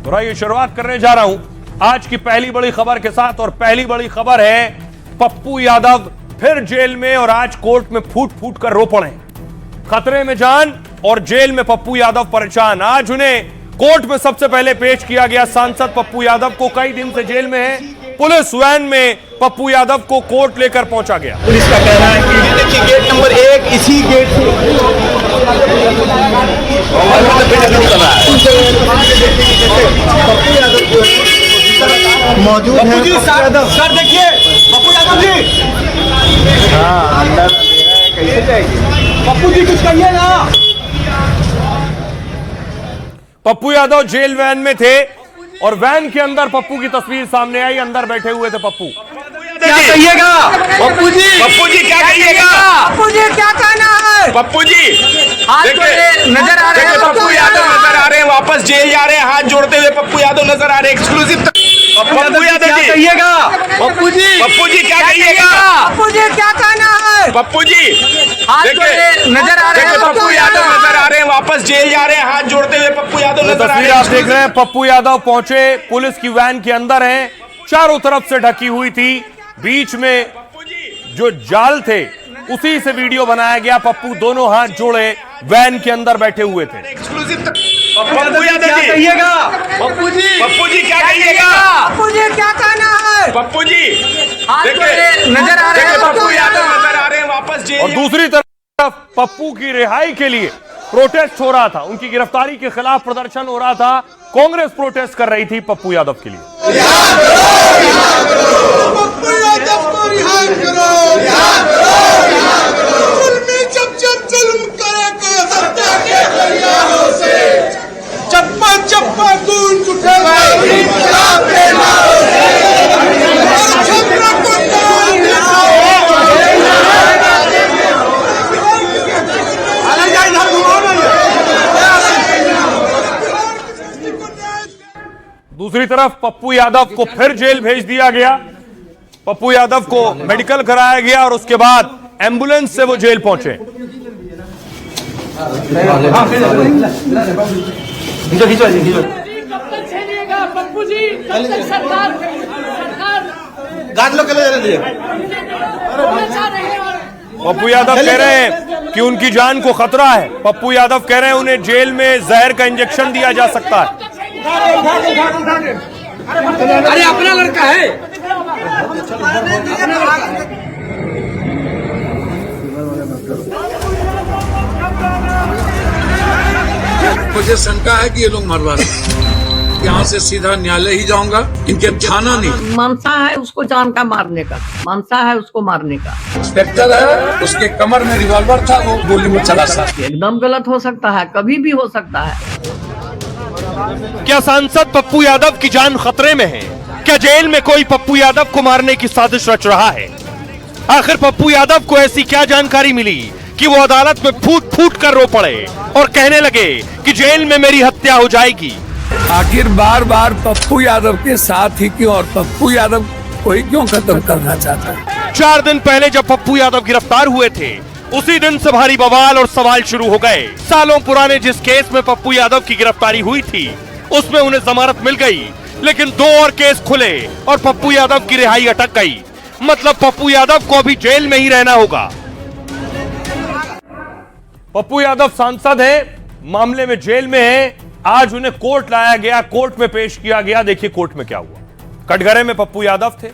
तो आइए शुरुआत करने जा रहा हूं आज की पहली बड़ी खबर के साथ। और पहली बड़ी खबर है पप्पू यादव फिर जेल में और आज कोर्ट में फूट फूट कर रो पड़े। खतरे में जान और जेल में पप्पू यादव परेशान। आज उन्हें कोर्ट में सबसे पहले पेश किया गया। सांसद पप्पू यादव को कई दिन से जेल में है। पुलिस वैन में पप्पू यादव को कोर्ट लेकर पहुंचा गया। पुलिस का कहना है कि देखिए गेट नंबर 1 इसी गेट से मौजूद है। सर देखिए पप्पू यादव जी। हाँ अंदर कैसे जाएगी पप्पू जी, कुछ कहिए ना। पप्पू यादव जेल वैन में थे और वैन के अंदर पप्पू की तस्वीर सामने आई। अंदर बैठे हुए थे पप्पू। क्या कहिएगा पप्पू जी? पप्पू जी क्या कहिएगा? पप्पू जी क्या कहना है? पप्पू जी देखिए नजर आ रहे हैं, पप्पू यादव नजर आ रहे हैं, वापस जेल जा रहे हैं, हाथ जोड़ते हुए पप्पू यादव नजर आ रहे हैं। एक्सक्लूसिव पप्पू यादव क्या जी कहिएगा पप्पू जी? पप्पू जी क्या कहिएगा? पप्पू जी क्या कहना है? पप्पू जी देखिए नजर आ रहे हैं, पप्पू यादव नजर आ रहे हैं, वापस जेल जा रहे हैं, हाथ जोड़ते हुए पप्पू यादव नजर आ तस्वीर रहे आप देख हैं। रहे हैं। पप्पू यादव पहुंचे, पुलिस की वैन के अंदर हैं, चारों तरफ से ढकी हुई थी। बीच में जो जाल थे उसी से वीडियो बनाया गया। पप्पू दोनों हाथ जोड़े वैन के अंदर बैठे हुए थे। एक्सक्लूसिव पप्पू यादव क्या जी कहिएगा पप्पू जी? पप्पू जी क्या कहिएगा? पप्पू जी क्या कहना है? पप्पू जी देखिए नजर आ रहे हैं, पप्पू यादव नजर आ रहे हैं, वापस जेल। और दूसरी तरफ पप्पू की रिहाई के लिए प्रोटेस्ट हो रहा था। उनकी गिरफ्तारी के खिलाफ प्रदर्शन हो रहा था। कांग्रेस प्रोटेस्ट कर रही थी पप्पू यादव के लिए। पप्पू यादव को रिहा करो। जुल्मी जब जब जुल्म करेगा सत्ता के हथियारों से चप्पा चप्पा गूंज उठेगा इंकलाब के नारों से। छपरा को तोड़ देना। दूसरी तरफ पप्पू यादव को फिर जेल भेज दिया गया। पप्पू यादव को मेडिकल कराया गया और उसके बाद एम्बुलेंस से वो जेल पहुंचे। पप्पू जी सरकार पप्पू यादव कह रहे हैं कि उनकी जान को खतरा है। पप्पू यादव कह रहे हैं उन्हें जेल में जहर का इंजेक्शन दिया जा सकता है। अरे अपना लड़का है। मुझे शंका है कि ये लोग मरवा रहे हैं। यहाँ से सीधा न्यायालय ही जाऊंगा, इनके थाना नहीं। मनसा है उसको जान का मारने का, मनसा है उसको मारने का। इंस्पेक्टर है, उसके कमर में रिवॉल्वर था, वो गोली में चला सा। एकदम गलत हो सकता है, कभी भी हो सकता है। क्या सांसद पप्पू यादव की जान खतरे में है? क्या जेल में कोई पप्पू यादव को मारने की साजिश रच रहा है? आखिर पप्पू यादव को ऐसी क्या जानकारी मिली कि वो अदालत में फूट फूट कर रो पड़े और कहने लगे कि जेल में मेरी हत्या हो जाएगी? आखिर बार बार पप्पू यादव के साथ ही क्यों, और पप्पू यादव को ही क्यों खत्म करना चाहता है? 4 दिन पहले जब पप्पू यादव गिरफ्तार हुए थे उसी दिन से भारी बवाल और सवाल शुरू हो गए। सालों पुराने जिस केस में पप्पू यादव की गिरफ्तारी हुई थी उसमें उन्हें जमानत मिल गई, लेकिन 2 और केस खुले और पप्पू यादव की रिहाई अटक गई। मतलब पप्पू यादव को अभी जेल में ही रहना होगा। पप्पू यादव सांसद हैं, मामले में जेल में हैं। आज उन्हें कोर्ट लाया गया, कोर्ट में पेश किया गया। देखिए कोर्ट में क्या हुआ। कटघरे में पप्पू यादव थे।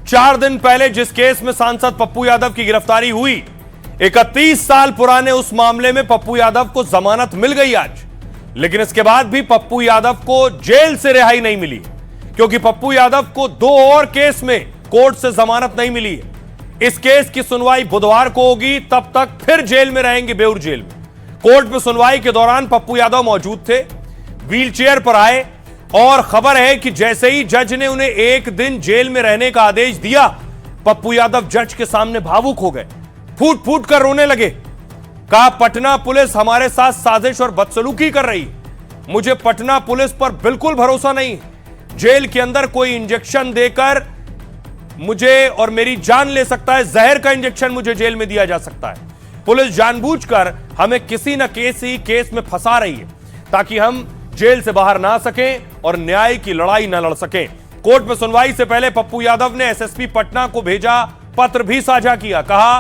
4 दिन पहले जिस केस में सांसद पप्पू यादव की गिरफ्तारी हुई, 31 साल पुराने उस मामले में पप्पू यादव को जमानत मिल गई आज। लेकिन इसके बाद भी पप्पू यादव को जेल से रिहाई नहीं मिली, क्योंकि पप्पू यादव को 2 और केस में कोर्ट से जमानत नहीं मिली है। इस केस की सुनवाई बुधवार को होगी, तब तक फिर जेल में रहेंगे, बेउर जेल में। कोर्ट में सुनवाई के दौरान पप्पू यादव मौजूद थे, व्हीलचेयर पर आए और खबर है कि जैसे ही जज ने उन्हें 1 दिन जेल में रहने का आदेश दिया, पप्पू यादव जज के सामने भावुक हो गए, फूट फूट कर रोने लगे। कहा पटना पुलिस हमारे साथ साजिश और बदसलूकी कर रही है। मुझे पटना पुलिस पर बिल्कुल भरोसा नहीं है। जेल के अंदर कोई इंजेक्शन देकर मुझे और मेरी जान ले सकता है। जहर का इंजेक्शन मुझे जेल में दिया जा सकता है। पुलिस जानबूझकर हमें किसी न किसी केस में फंसा रही है ताकि हम जेल से बाहर ना सकें और न्याय की लड़ाई न लड़ सकें। कोर्ट में सुनवाई से पहले पप्पू यादव ने एसएसपी पटना को भेजा पत्र भी साझा किया। कहा,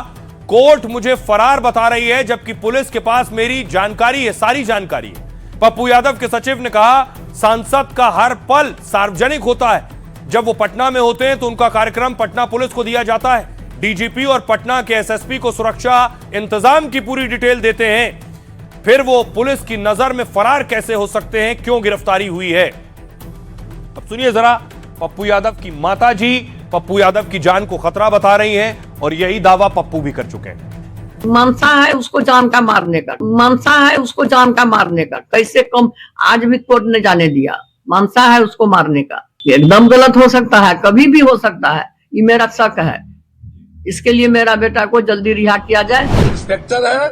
कोर्ट मुझे फरार बता रही है जबकि पुलिस के पास मेरी जानकारी है, सारी जानकारी है। पप्पू यादव के सचिव ने कहा, सांसद का हर पल सार्वजनिक होता है। जब वो पटना में होते हैं तो उनका कार्यक्रम पटना पुलिस को दिया जाता है। डीजीपी और पटना के एसएसपी को सुरक्षा इंतजाम की पूरी डिटेल देते हैं। फिर वो पुलिस की नजर में फरार कैसे हो सकते हैं, क्यों गिरफ्तारी हुई है? अब सुनिए जरा, पप्पू यादव की माताजी पप्पू यादव की जान को खतरा बता रही हैं और यही दावा पप्पू भी कर चुके हैं। मनसा है उसको जान का मारने का, मनसा है उसको जान का मारने का। कैसे कम आज भी कोर्ट ने जाने दिया, मनसा है उसको मारने का। एकदम गलत हो सकता है, कभी भी हो सकता है, ये मेरा शक है। इसके लिए मेरा बेटा को जल्दी रिहा किया जाए। इंस्पेक्टर है,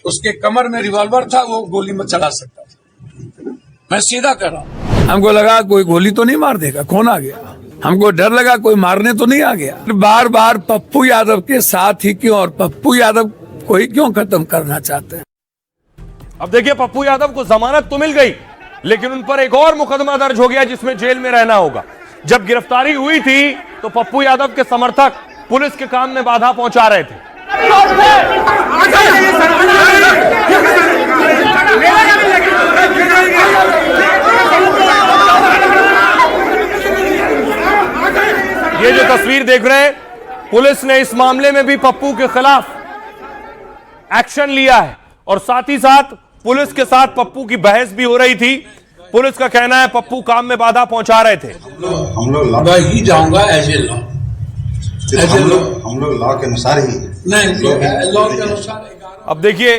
उसके कमर में रिवॉल्वर था, वो गोली में चला सकता था। मैं सीधा कर रहा हूँ। हमको लगा कोई गोली तो नहीं मार देगा, कौन आ गया। हमको डर लगा कोई मारने तो नहीं आ गया। बार बार पप्पू यादव के साथ ही क्यों, और पप्पू यादव को ही क्यों खत्म करना चाहते हैं। अब देखिए, पप्पू यादव को जमानत तो मिल गई, लेकिन उन पर एक और मुकदमा दर्ज हो गया जिसमें जेल में रहना होगा। जब गिरफ्तारी हुई थी तो पप्पू यादव के समर्थक पुलिस के काम में बाधा पहुंचा रहे थे। ये जो तस्वीर देख रहे हैं, पुलिस ने इस मामले में भी पप्पू के खिलाफ एक्शन लिया है और साथ ही साथ पुलिस के साथ पप्पू की बहस भी हो रही थी। पुलिस का कहना है पप्पू काम में बाधा पहुंचा रहे थे। हम लोग ही जाऊंगा एज ए लॉ, हम लोग लॉ के अनुसार ही नहीं, लॉ के अनुसार। अब देखिए,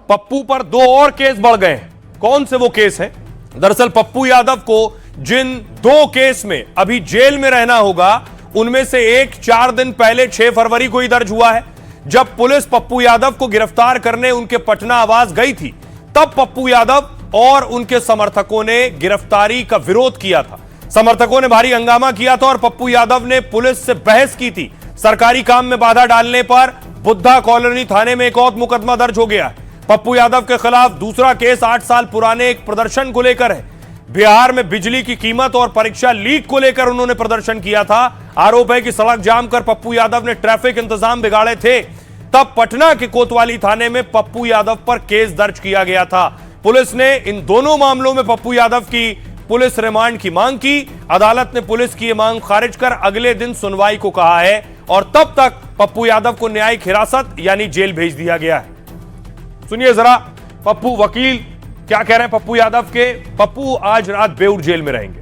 पप्पू पर दो और केस बढ़ गए हैं। कौन से वो केस हैं? दरअसल पप्पू यादव को जिन दो केस में अभी जेल में रहना होगा, उनमें से एक 4 दिन पहले 6 फरवरी को ही दर्ज हुआ है। जब पुलिस पप्पू यादव को गिरफ्तार करने उनके पटना आवास गई थी, तब पप्पू यादव और उनके समर्थकों ने गिरफ्तारी का विरोध किया था। समर्थकों ने भारी हंगामा किया था और पप्पू यादव ने पुलिस से बहस की थी। सरकारी काम में बाधा डालने पर बुद्धा कॉलोनी थाने में एक और मुकदमा दर्ज हो गया। पप्पू यादव के खिलाफ दूसरा केस 8 साल पुराने एक प्रदर्शन को लेकर है। बिहार में बिजली की कीमत और परीक्षा लीक को लेकर उन्होंने प्रदर्शन किया था। आरोप है कि सड़क जाम कर पप्पू यादव ने ट्रैफिक इंतजाम बिगाड़े थे। तब पटना के कोतवाली थाने में पप्पू यादव पर केस दर्ज किया गया था। पुलिस ने इन दोनों मामलों में पप्पू यादव की पुलिस रिमांड की मांग की। अदालत ने पुलिस की यह मांग खारिज कर अगले दिन सुनवाई को कहा है और तब तक पप्पू यादव को न्यायिक हिरासत यानी जेल भेज दिया गया है। सुनिए जरा, पप्पू वकील क्या कह रहे हैं पप्पू यादव के। पप्पू आज रात बेऊर जेल में रहेंगे।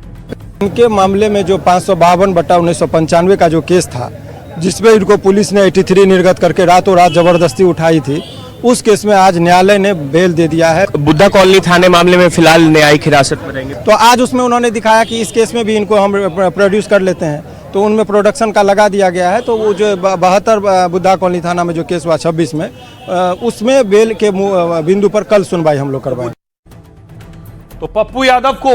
उनके मामले में जो 552/1995 का जो केस था, जिसमें इनको पुलिस ने 83 निर्गत करके रातों रात जबरदस्ती उठाई थी, उस केस में आज न्यायालय ने बेल दे दिया है। बुद्धा कॉलोनी थाने मामले में फिलहाल न्यायिक हिरासत में रहेंगे। तो आज उसमें उन्होंने दिखाया कि इस केस में भी इनको हम प्रोड्यूस कर लेते हैं, तो उनमें प्रोडक्शन का लगा दिया गया है। तो वो जो 72 बुद्धा कॉलोनी थाना में जो केस हुआ 26 में, उसमें बेल के बिंदु पर कल सुनवाई हम लोग करवाएंगे। तो पप्पू यादव को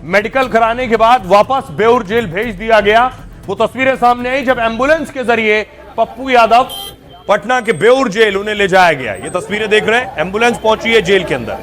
मेडिकल कराने के बाद वापस बेऊर जेल भेज दिया गया। वो तस्वीरें सामने आई जब एम्बुलेंस के जरिए पप्पू यादव पटना के बेऊर जेल उन्हें ले जाया गया। ये तस्वीरें देख रहे हैं, एम्बुलेंस पहुंची है जेल के अंदर।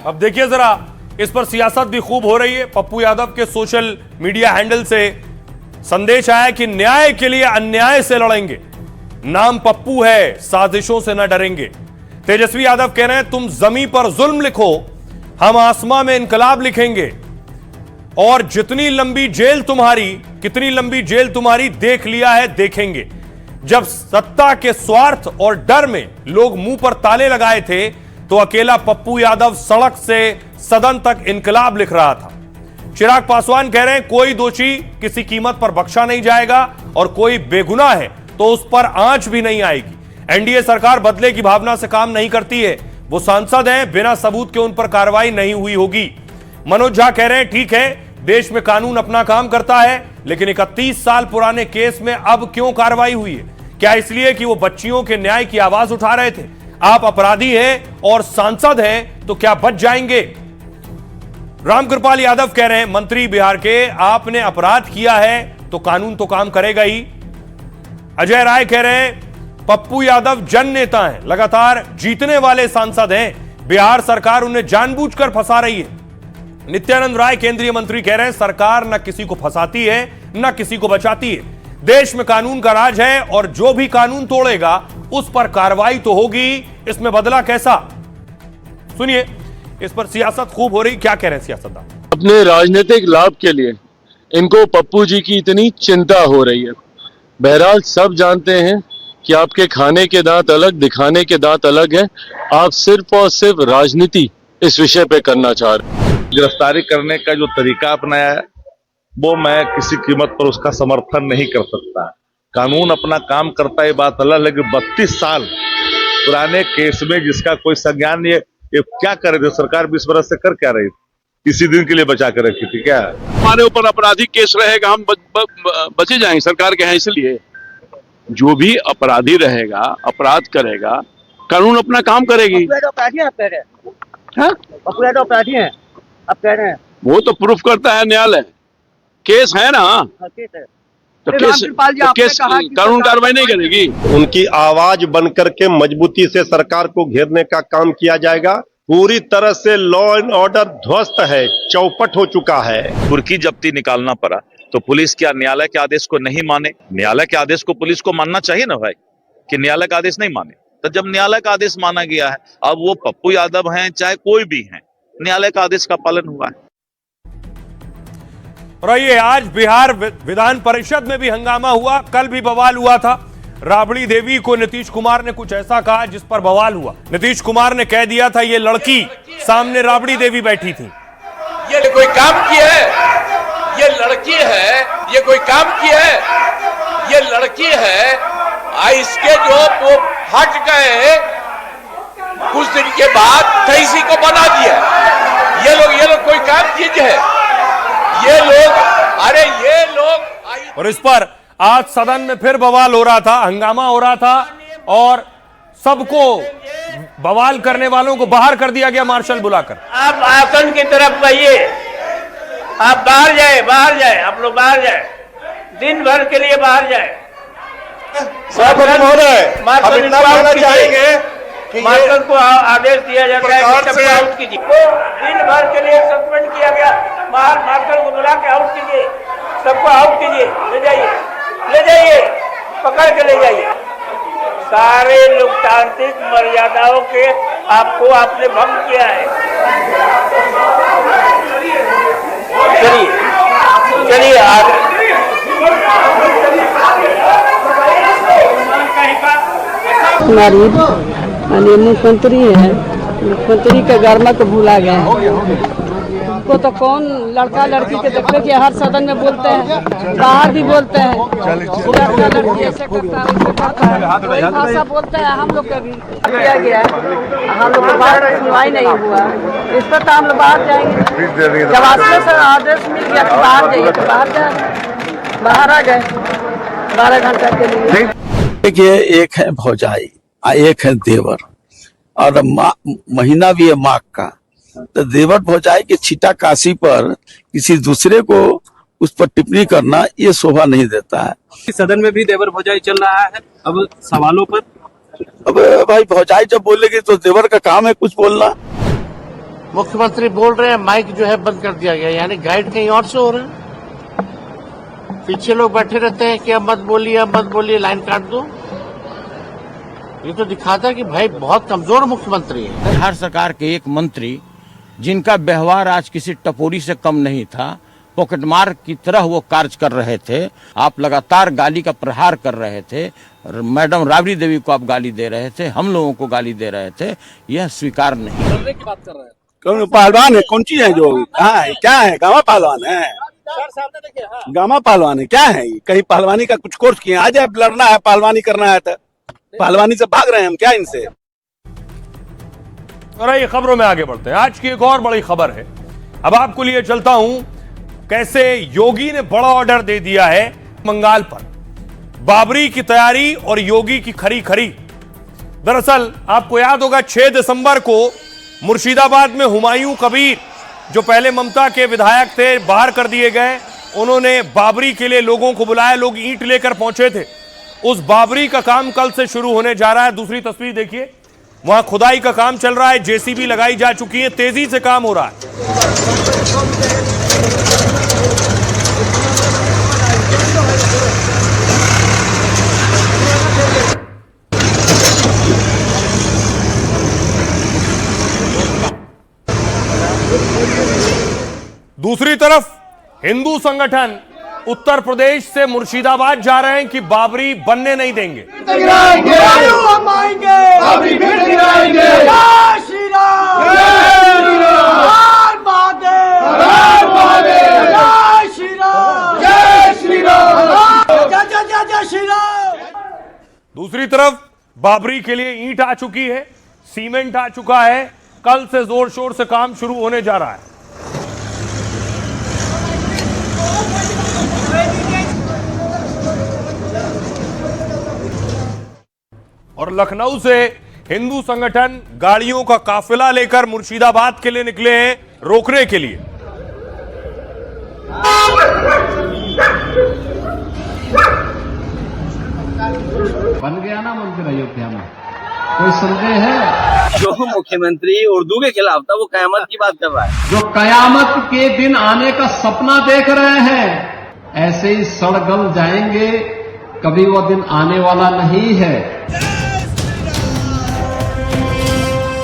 अब देखिए जरा, इस पर सियासत भी खूब हो रही है। पप्पू यादव के सोशल मीडिया हैंडल से संदेश आया कि न्याय के लिए अन्याय से लड़ेंगे, नाम पप्पू है, साजिशों से न डरेंगे। तेजस्वी यादव कह रहे हैं, तुम जमीन पर जुल्म लिखो, हम आसमां में इनकलाब लिखेंगे और जितनी लंबी जेल तुम्हारी, कितनी लंबी जेल तुम्हारी देख लिया है, देखेंगे। जब सत्ता के स्वार्थ और डर में लोग मुंह पर ताले लगाए थे, तो अकेला पप्पू यादव सड़क से सदन तक इनकलाब लिख रहा था। चिराग पासवान कह रहे हैं, कोई दोषी किसी कीमत पर बख्शा नहीं जाएगा और कोई बेगुनाह है तो उस पर आंच भी नहीं आएगी। एनडीए सरकार बदले की भावना से काम नहीं करती है, वो सांसद हैं, बिना सबूत के उन पर कार्रवाई नहीं हुई होगी। मनोज झा कह रहे हैं, ठीक है, देश में कानून अपना काम करता है, लेकिन 31 साल पुराने केस में अब क्यों कार्रवाई हुई है? क्या इसलिए कि वो बच्चियों के न्याय की आवाज उठा रहे थे? आप अपराधी हैं और सांसद हैं तो क्या बच जाएंगे? रामकृपाल यादव कह रहे हैं, मंत्री बिहार के, आपने अपराध किया है तो कानून तो काम करेगा ही। अजय राय कह रहे हैं, पप्पू यादव जन नेता हैं, लगातार जीतने वाले सांसद हैं, बिहार सरकार उन्हें जानबूझकर फंसा रही है। नित्यानंद राय केंद्रीय मंत्री कह रहे हैं, सरकार न किसी को फंसाती है न किसी को बचाती है, देश में कानून का राज है और जो भी कानून तोड़ेगा उस पर कार्रवाई तो होगी, इसमें बदला कैसा? सुनिए, इस पर सियासत खूब हो रही, क्या कह रहे हैं सियासतदान? अपने राजनीतिक लाभ के लिए इनको पप्पू जी की इतनी चिंता हो रही है। बहरहाल सब जानते हैं कि आपके खाने के दांत अलग, दिखाने के दांत अलग हैं। आप सिर्फ और सिर्फ राजनीति इस विषय पे करना चाह रहे हैं। गिरफ्तारी करने का जो तरीका अपनाया है वो मैं किसी कीमत पर उसका समर्थन नहीं कर सकता। कानून अपना काम करता है, बात अलग, लेकिन 32 साल पुराने केस में जिसका कोई संज्ञान नहीं है, ये क्या करे थे सरकार? 20 बरस से कर क्या रही थी? इसी दिन के लिए बचा कर रखी थी क्या? हमारे ऊपर आपराधिक केस रहेगा, हम बचे जाएंगे, सरकार के हैं इसलिए। जो भी अपराधी रहेगा, अपराध करेगा, कानून अपना काम करेगी। अपराधी है आप कह रहे हैं, वो तो प्रूफ करता है न्यायालय, केस है ना, तो केस कानून कार्रवाई नहीं करेगी। उनकी आवाज बनकर के मजबूती से सरकार को घेरने का काम किया जाएगा। पूरी तरह से लॉ एंड ऑर्डर ध्वस्त है, चौपट हो चुका है। कुर्की जब्ती निकालना पड़ा तो पुलिस क्या न्यायालय के आदेश को नहीं माने? न्यायालय के आदेश को पुलिस को मानना चाहिए ना भाई, कि न्यायालय का आदेश नहीं माने। तो जब न्यायालय का आदेश माना गया है, अब वो पप्पू यादव हैं चाहे कोई भी हैं, न्यायालय का आदेश का पालन हुआ है। और ये आज बिहार विधान परिषद में भी हंगामा हुआ, कल भी बवाल हुआ था। राबड़ी देवी को नीतीश कुमार ने कुछ ऐसा कहा जिस पर बवाल हुआ। नीतीश कुमार ने कह दिया था ये लड़की, सामने राबड़ी देवी बैठी थी। ये कोई काम किया है? ये लड़की है, ये कोई काम किया है? ये लड़की है, इसके जो वो हट गए कुछ दिन के बाद तैसी को बना दिया। ये लोग कोई काम चीज है? ये लोग, अरे ये लोग। और इस पर आज सदन में फिर बवाल हो रहा था, हंगामा हो रहा था और सबको, बवाल करने वालों को बाहर कर दिया गया मार्शल बुलाकर। आप आसन की तरफ रहिए, आप बाहर जाए, आप लोग बाहर जाए, दिन भर के लिए बाहर जाए। मार्शल को आदेश दिया जाता है कि सबको आउट कीजिए। दिन भर के लिए सस्पेंड किया गया, मार्शल को बुला के आउट कीजिए, सबको आउट कीजिए, ले जाइए, पकड़ के ले जाइए। सारे लोकतांत्रिक मर्यादाओं के आपने भंग किया है। चलिए आगे। मुख्यमंत्री है, मुख्यमंत्री के गर्मा को भूला गया है। को तो कौन लड़का लड़की के देखते कि हर सदन में बोलते हैं, बाहर भी बोलते हैं, लड़का लड़की ऐसे करता है, वही भाषा बोलते हैं। हम लोग का भी किया गया है, हम लोग को बाहर सुनवाई नहीं हुआ, इस पर तो हम लोग बाहर जाएंगे। जब आदेश से आदेश मिल गया कि बाहर जाइए तो बाहर जाए, बाहर आ गए 12 घंटा के लिए। देखिए, एक है भौजाई, एक है देवर, और महीना भी है माघ का। तो देवर भौजाई के छीटा काशी पर किसी दूसरे को उस पर टिप्पणी करना ये शोभा नहीं देता है। सदन में भी देवर भौजाई चल रहा है अब सवालों पर। अब भाई भौजाई जब बोलेगी तो देवर का काम है कुछ बोलना। मुख्यमंत्री बोल रहे हैं, माइक जो है बंद कर दिया गया, यानी गाइड कहीं और से हो रहे हैं। पीछे लोग बैठे रहते हैं कि अब मत बोलिए, लाइन काट दो। ये तो दिखाता है कि भाई बहुत कमजोर मुख्यमंत्री है। बिहार सरकार के एक मंत्री जिनका व्यवहार आज किसी टपोरी से कम नहीं था, पॉकेटमार की तरह वो कार्य कर रहे थे। आप लगातार गाली का प्रहार कर रहे थे, मैडम राबड़ी देवी को आप गाली दे रहे थे, हम लोगों को गाली दे रहे थे, यह स्वीकार नहीं। की बात कर रहे हैं, कौन पहलवान है? कौन चीज है जो है? क्या है? गामा पहलवान है, गामा पहलवान है, क्या है? कहीं पहलवानी का कुछ कोर्स किया? आज लड़ना है, पहलवानी करना है तो पहलवानी से भाग रहे हैं हम क्या इनसे? और ये खबरों में आगे बढ़ते हैं। आज की एक और बड़ी खबर है, अब आपको लिए चलता हूं कैसे योगी ने बड़ा ऑर्डर दे दिया है बंगाल पर, बाबरी की तैयारी और योगी की खरी खरी। दरअसल आपको याद होगा 6 दिसंबर को मुर्शिदाबाद में हुमायूं कबीर, जो पहले ममता के विधायक थे, बाहर कर दिए गए, उन्होंने बाबरी के लिए लोगों को बुलाया, लोग ईंट लेकर पहुंचे थे। उस बाबरी का काम कल से शुरू होने जा रहा है। दूसरी तस्वीर देखिए, वहां खुदाई का काम चल रहा है, जेसीबी लगाई जा चुकी है, तेजी से काम हो रहा है। दूसरी तरफ हिंदू संगठन उत्तर प्रदेश से मुर्शिदाबाद जा रहे हैं कि बाबरी बनने नहीं देंगे। हम आएंगे, बाबरी फिर गिराएंगे। जय श्री राम, हर महादेव, हर महादेव, जय श्री राम, जय श्री राम, जय जय जय जय श्री राम। दूसरी तरफ बाबरी के लिए ईंट आ चुकी है, सीमेंट आ चुका है, कल से जोर शोर से काम शुरू होने जा रहा है। और लखनऊ से हिंदू संगठन गाड़ियों का काफिला लेकर मुर्शिदाबाद के लिए निकले हैं रोकने के लिए। बन गया ना मंदिर अयोध्या में, कोई संदेह है? जो मुख्यमंत्री उर्दू के खिलाफ था वो कयामत की बात कर रहा है। जो कयामत के दिन आने का सपना देख रहे हैं, ऐसे ही सड़ गल जाएंगे, कभी वो दिन आने वाला नहीं है।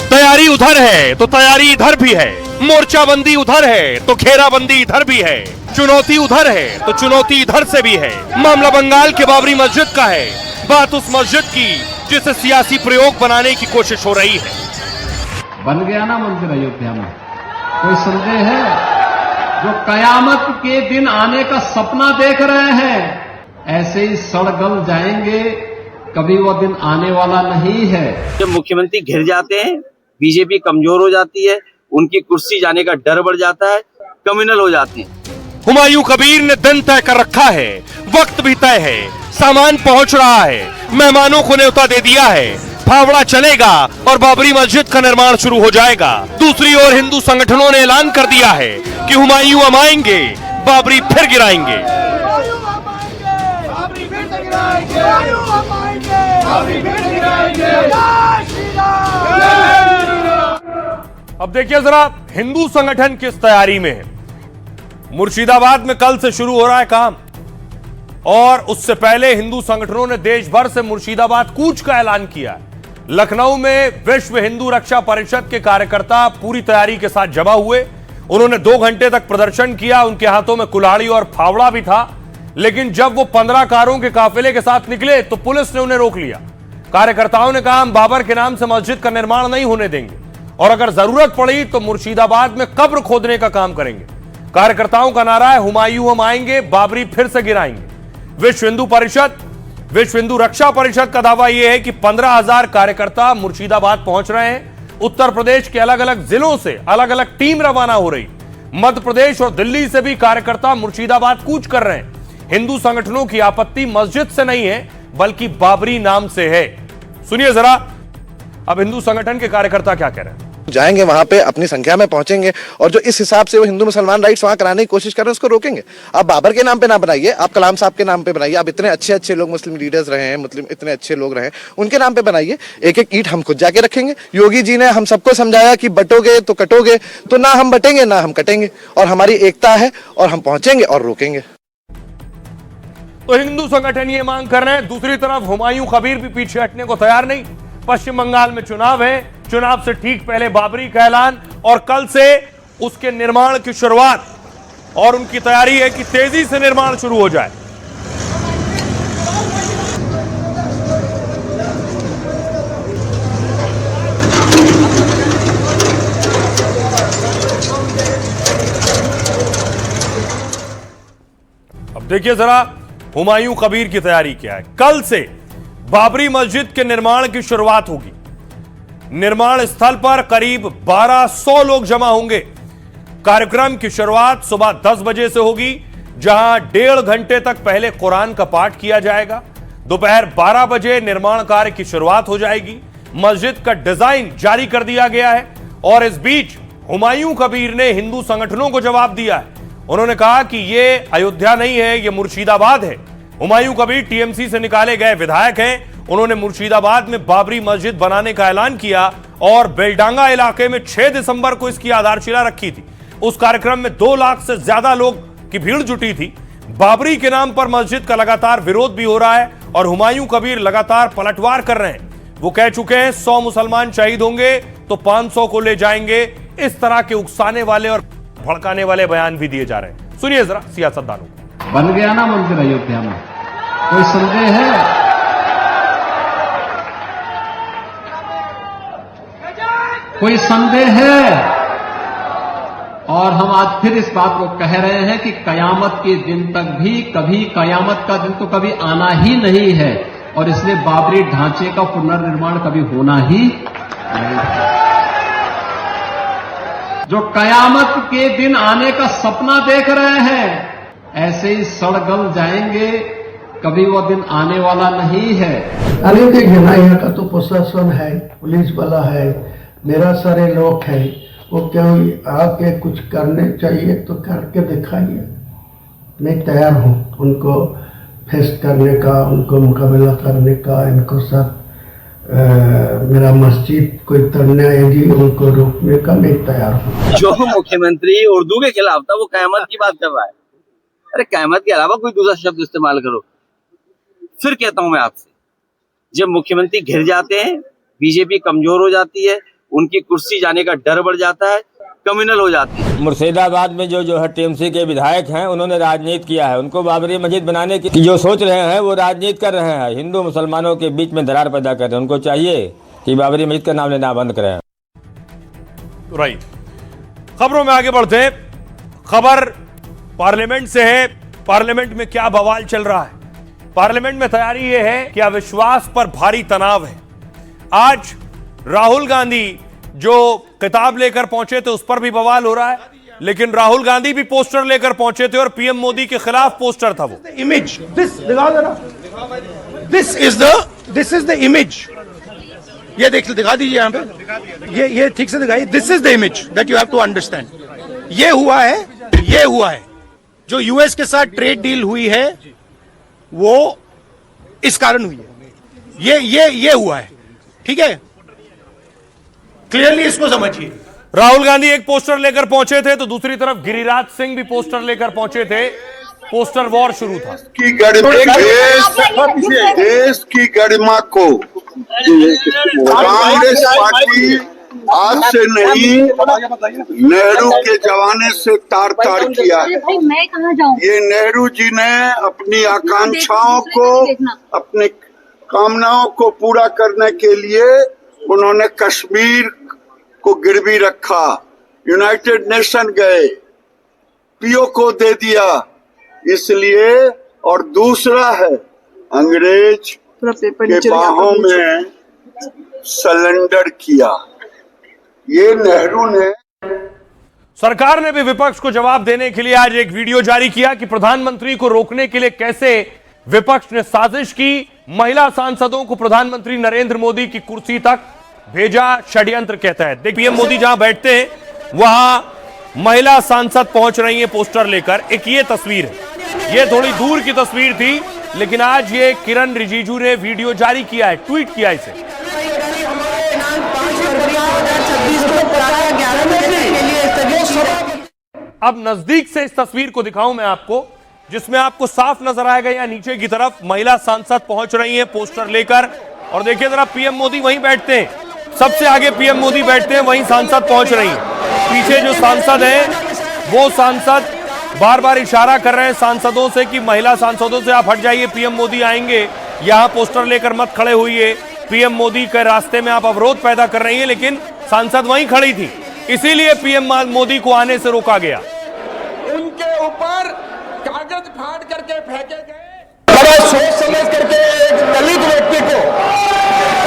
तैयारी उधर है तो तैयारी इधर भी है, मोर्चाबंदी उधर है तो घेराबंदी इधर भी है, चुनौती उधर है तो चुनौती इधर से भी है। मामला बंगाल के बाबरी मस्जिद का है, बात उस मस्जिद की जिसे सियासी प्रयोग बनाने की कोशिश हो रही है। बन गया ना मंदिर अयोध्या में, कोई संदेह है? जो कयामत के दिन आने का सपना देख रहे हैं, ऐसे ही सड़ गल जाएंगे, कभी वो दिन आने वाला नहीं है। जब मुख्यमंत्री घिर जाते हैं, बीजेपी कमजोर हो जाती है, उनकी कुर्सी जाने का डर बढ़ जाता है, कम्युनल हो जाते हैं। हुमायूं कबीर ने दिन तय कर रखा है, वक्त भी तय है, सामान पहुंच रहा है, मेहमानों को न्योता दे दिया है, फावड़ा चलेगा और बाबरी मस्जिद का निर्माण शुरू हो जाएगा। दूसरी ओर हिंदू संगठनों ने ऐलान कर दिया है कि हुमायूं हम आएंगे, बाबरी फिर गिराएंगे। अब देखिए जरा हिंदू संगठन किस तैयारी में है। मुर्शिदाबाद में कल से शुरू हो रहा है काम, और उससे पहले हिंदू संगठनों ने देश भर से मुर्शिदाबाद कूच का ऐलान किया है। लखनऊ में विश्व हिंदू रक्षा परिषद के कार्यकर्ता पूरी तैयारी के साथ जमा हुए। उन्होंने 2 घंटे तक प्रदर्शन किया, उनके हाथों में कुल्हाड़ी और फावड़ा भी था, लेकिन जब वो 15 कारों के काफिले के साथ निकले तो पुलिस ने उन्हें रोक लिया। कार्यकर्ताओं ने कहा हम बाबर के नाम से मस्जिद का निर्माण नहीं होने देंगे, और अगर जरूरत पड़ी तो मुर्शिदाबाद में कब्र खोदने का काम करेंगे। कार्यकर्ताओं का नारा है हुमायूं हम आएंगे, बाबरी फिर से गिराएंगे। विश्व हिंदू परिषद, विश्व हिंदू रक्षा परिषद का दावा यह है कि 15,000 कार्यकर्ता मुर्शिदाबाद पहुंच रहे हैं। उत्तर प्रदेश के अलग अलग जिलों से अलग अलग टीम रवाना हो रही, मध्य प्रदेश और दिल्ली से भी कार्यकर्ता मुर्शिदाबाद कूच कर रहे हैं। हिंदू संगठनों की आपत्ति मस्जिद से नहीं है बल्कि बाबरी नाम से है। सुनिए जरा अब हिंदू संगठन के कार्यकर्ता क्या कह रहे हैं। जाएंगे वहां पे, अपनी संख्या में पहुंचेंगे, और जो इस हिसाब से वो हिंदू मुसलमान राइट्स वहां कराने की कोशिश कर रहे हैं उसको रोकेंगे। आप बाबर के नाम पे ना बनाइए, आप कलाम साहब के नाम पे बनाइए। आप इतने अच्छे अच्छे लोग मुस्लिम लीडर्स रहे हैं, मुस्लिम इतने अच्छे लोग रहे, उनके नाम पे बनाइए। एक एक ईंट हम खुद जाके रखेंगे। योगी जी ने हम सबको समझाया कि बटोगे तो कटोगे, तो ना हम बटेंगे ना हम कटेंगे, और हमारी एकता है और हम पहुंचेंगे और रोकेंगे। तो हिंदू संगठन ये मांग कर रहे हैं। दूसरी तरफ हुमायूं कबीर भी पीछे हटने को तैयार नहीं। पश्चिम बंगाल में चुनाव है, चुनाव से ठीक पहले बाबरी का ऐलान और कल से उसके निर्माण की शुरुआत, और उनकी तैयारी है कि तेजी से निर्माण शुरू हो जाए। अब देखिए जरा हुमायूं कबीर की तैयारी क्या है। कल से बाबरी मस्जिद के निर्माण की शुरुआत होगी। निर्माण स्थल पर करीब 1200 लोग जमा होंगे। कार्यक्रम की शुरुआत सुबह 10 बजे से होगी, जहां 1.5 घंटे तक पहले कुरान का पाठ किया जाएगा। दोपहर 12 बजे निर्माण कार्य की शुरुआत हो जाएगी। मस्जिद का डिजाइन जारी कर दिया गया है और इस बीच हुमायूं कबीर ने हिंदू संगठनों को जवाब दिया है। उन्होंने कहा कि यह अयोध्या नहीं है, यह मुर्शिदाबाद है। हुमायूं कबीर टीएमसी से निकाले गए विधायक हैं। उन्होंने मुर्शिदाबाद में बाबरी मस्जिद बनाने का ऐलान किया और बेलडांगा इलाके में 6 दिसंबर को इसकी आधारशिला रखी थी। उस कार्यक्रम में 2 लाख से ज्यादा लोग की भीड़ जुटी थी। बाबरी के नाम पर मस्जिद का लगातार विरोध भी हो रहा है और हुमायूं कबीर लगातार पलटवार कर रहे हैं। वो कह चुके हैं 100 मुसलमान शहीद होंगे तो 500 को ले जाएंगे। इस तरह के उकसाने वाले और भड़काने वाले बयान भी दिए जा रहे हैं। सुनिए जरा सियासतदानों। बन गया ना मंदिर अयोध्या में, कोई संदेह है? कोई संदेह है? और हम आज फिर इस बात को कह रहे हैं कि कयामत के दिन तक भी कभी कयामत का दिन तो कभी आना ही नहीं है और इसलिए बाबरी ढांचे का पुनर्निर्माण कभी होना ही नहीं। जो कयामत के दिन आने का सपना देख रहे हैं ऐसे ही सड़गल जाएंगे, कभी वो दिन आने वाला नहीं है। अरे देखिए ना, यहाँ का तो प्रशासन है, पुलिस वाला है, मेरा सारे लोग है, वो क्या आके कुछ करने चाहिए तो करके दिखाइए। मैं तैयार हूँ उनको फेस करने का, उनको मुकाबला करने का, इनको साथ मेरा मस्जिद कोई तोड़ने आएगी उनको रोकने का मैं तैयार हूँ। जो मुख्यमंत्री उर्दू के खिलाफ था वो कयामत की बात कर रहा है। अरे कयामत के अलावा कोई दूसरा शब्द इस्तेमाल करो। फिर कहता हूं मैं आपसे, जब मुख्यमंत्री घिर जाते हैं, बीजेपी कमजोर हो जाती है, उनकी कुर्सी जाने का डर बढ़ जाता है, कम्युनल हो जाती है। मुर्शिदाबाद में जो है टीएमसी के विधायक हैं, उन्होंने राजनीति किया है। उनको बाबरी मस्जिद बनाने की जो सोच रहे हैं वो राजनीति कर रहे हैं, हिंदू मुसलमानों के बीच में दरार पैदा कर रहे हैं। उनको चाहिए कि बाबरी मस्जिद का नाम लेना बंद करें। राइट, खबरों में आगे बढ़ते हैं। खबर पार्लियामेंट से है। पार्लियामेंट में क्या बवाल चल रहा है? पार्लियामेंट में तैयारी यह है कि अविश्वास पर भारी तनाव है। आज राहुल गांधी जो किताब लेकर पहुंचे थे उस पर भी बवाल हो रहा है, लेकिन राहुल गांधी भी पोस्टर लेकर पहुंचे थे और पीएम मोदी के खिलाफ पोस्टर था वो। Image this is the image. ये दिखा दीजिए यहां पे, ये ठीक से दिखाइए। This is the image that you have to understand. ये हुआ है जो यूएस के साथ ट्रेड डील हुई है वो इस कारण हुई है। ये हुआ है, ठीक है? क्लियरली इसको समझिए। राहुल गांधी एक पोस्टर लेकर पहुंचे थे तो दूसरी तरफ गिरिराज सिंह भी पोस्टर लेकर पहुंचे थे। पोस्टर वॉर शुरू था। देश की गरिमा को कांग्रेस पार्टी आज से नहीं, नेहरू के जमाने से तार तार किया है। ये नेहरू जी ने अपनी आकांक्षाओं को, अपनी कामनाओं को पूरा करने के लिए उन्होंने कश्मीर को गिरवी रखा, यूनाइटेड नेशन गए, पीओ को दे दिया, इसलिए। और दूसरा है अंग्रेज के बाहों में सरेंडर किया, ये नेहरू ने। सरकार ने भी विपक्ष को जवाब देने के लिए आज एक वीडियो जारी किया कि प्रधानमंत्री को रोकने के लिए कैसे विपक्ष ने साजिश की। महिला सांसदों को प्रधानमंत्री नरेंद्र मोदी की कुर्सी तक भेजा षड्यंत्र के तहत। देखिए पीएम मोदी जहां बैठते हैं वहां महिला सांसद पहुंच रही हैं पोस्टर लेकर। एक ये तस्वीर है, ये थोड़ी दूर की तस्वीर थी, लेकिन आज ये किरण रिजिजू ने वीडियो जारी किया है, ट्वीट किया इसे। अब नजदीक से इस तस्वीर को दिखाऊं मैं आपको, जिसमें आपको साफ नजर आएगा या नीचे की तरफ महिला सांसद पहुंच रही हैं पोस्टर लेकर। और देखिए जरा, पीएम मोदी वहीं बैठते हैं, सबसे आगे पीएम मोदी बैठते हैं, वहीं सांसद पहुंच रही हैं। पीछे जो सांसद हैं वो सांसद बार बार इशारा कर रहे हैं सांसदों से कि महिला सांसदों से आप हट जाइए, पीएम मोदी आएंगे, यहां पोस्टर लेकर मत खड़े होइए, पीएम मोदी के रास्ते में आप अवरोध पैदा कर रही हैं। लेकिन सांसद वहीं खड़ी थी, इसीलिए पीएम मोदी को आने से रोका गया। उनके ऊपर कागज फाड़ करके फेंके गए, बड़ा सोच समझ करके एक दलित व्यक्ति को,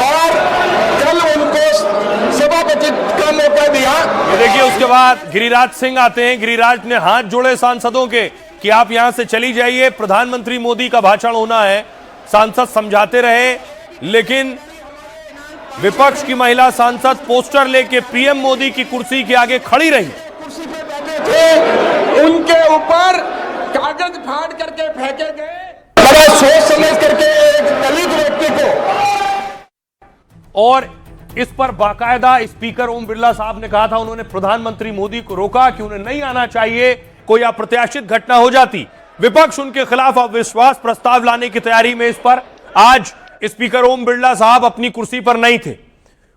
और कल उनको सभापति का मौका दिया। देखिए उसके बाद बाद गिरिराज सिंह आते हैं। गिरिराज ने हाथ जोड़े सांसदों के कि आप यहां से चली जाइए, प्रधानमंत्री मोदी का भाषण होना है। सांसद समझाते रहे, लेकिन विपक्ष की महिला सांसद पोस्टर लेके पीएम मोदी की कुर्सी के आगे खड़ी रही। उनके ऊपर कागज फाड़ करके फेंके गए। बड़ा सोच समझ करके एक दलित व्यक्ति को, और इस पर बाकायदा स्पीकर ओम बिरला साहब ने कहा था, उन्होंने प्रधानमंत्री मोदी को रोका कि उन्हें नहीं आना चाहिए, कोई अप्रत्याशित घटना हो जाती। विपक्ष उनके खिलाफ अविश्वास प्रस्ताव लाने की तैयारी में। इस पर आज स्पीकर ओम बिरला साहब अपनी कुर्सी पर नहीं थे,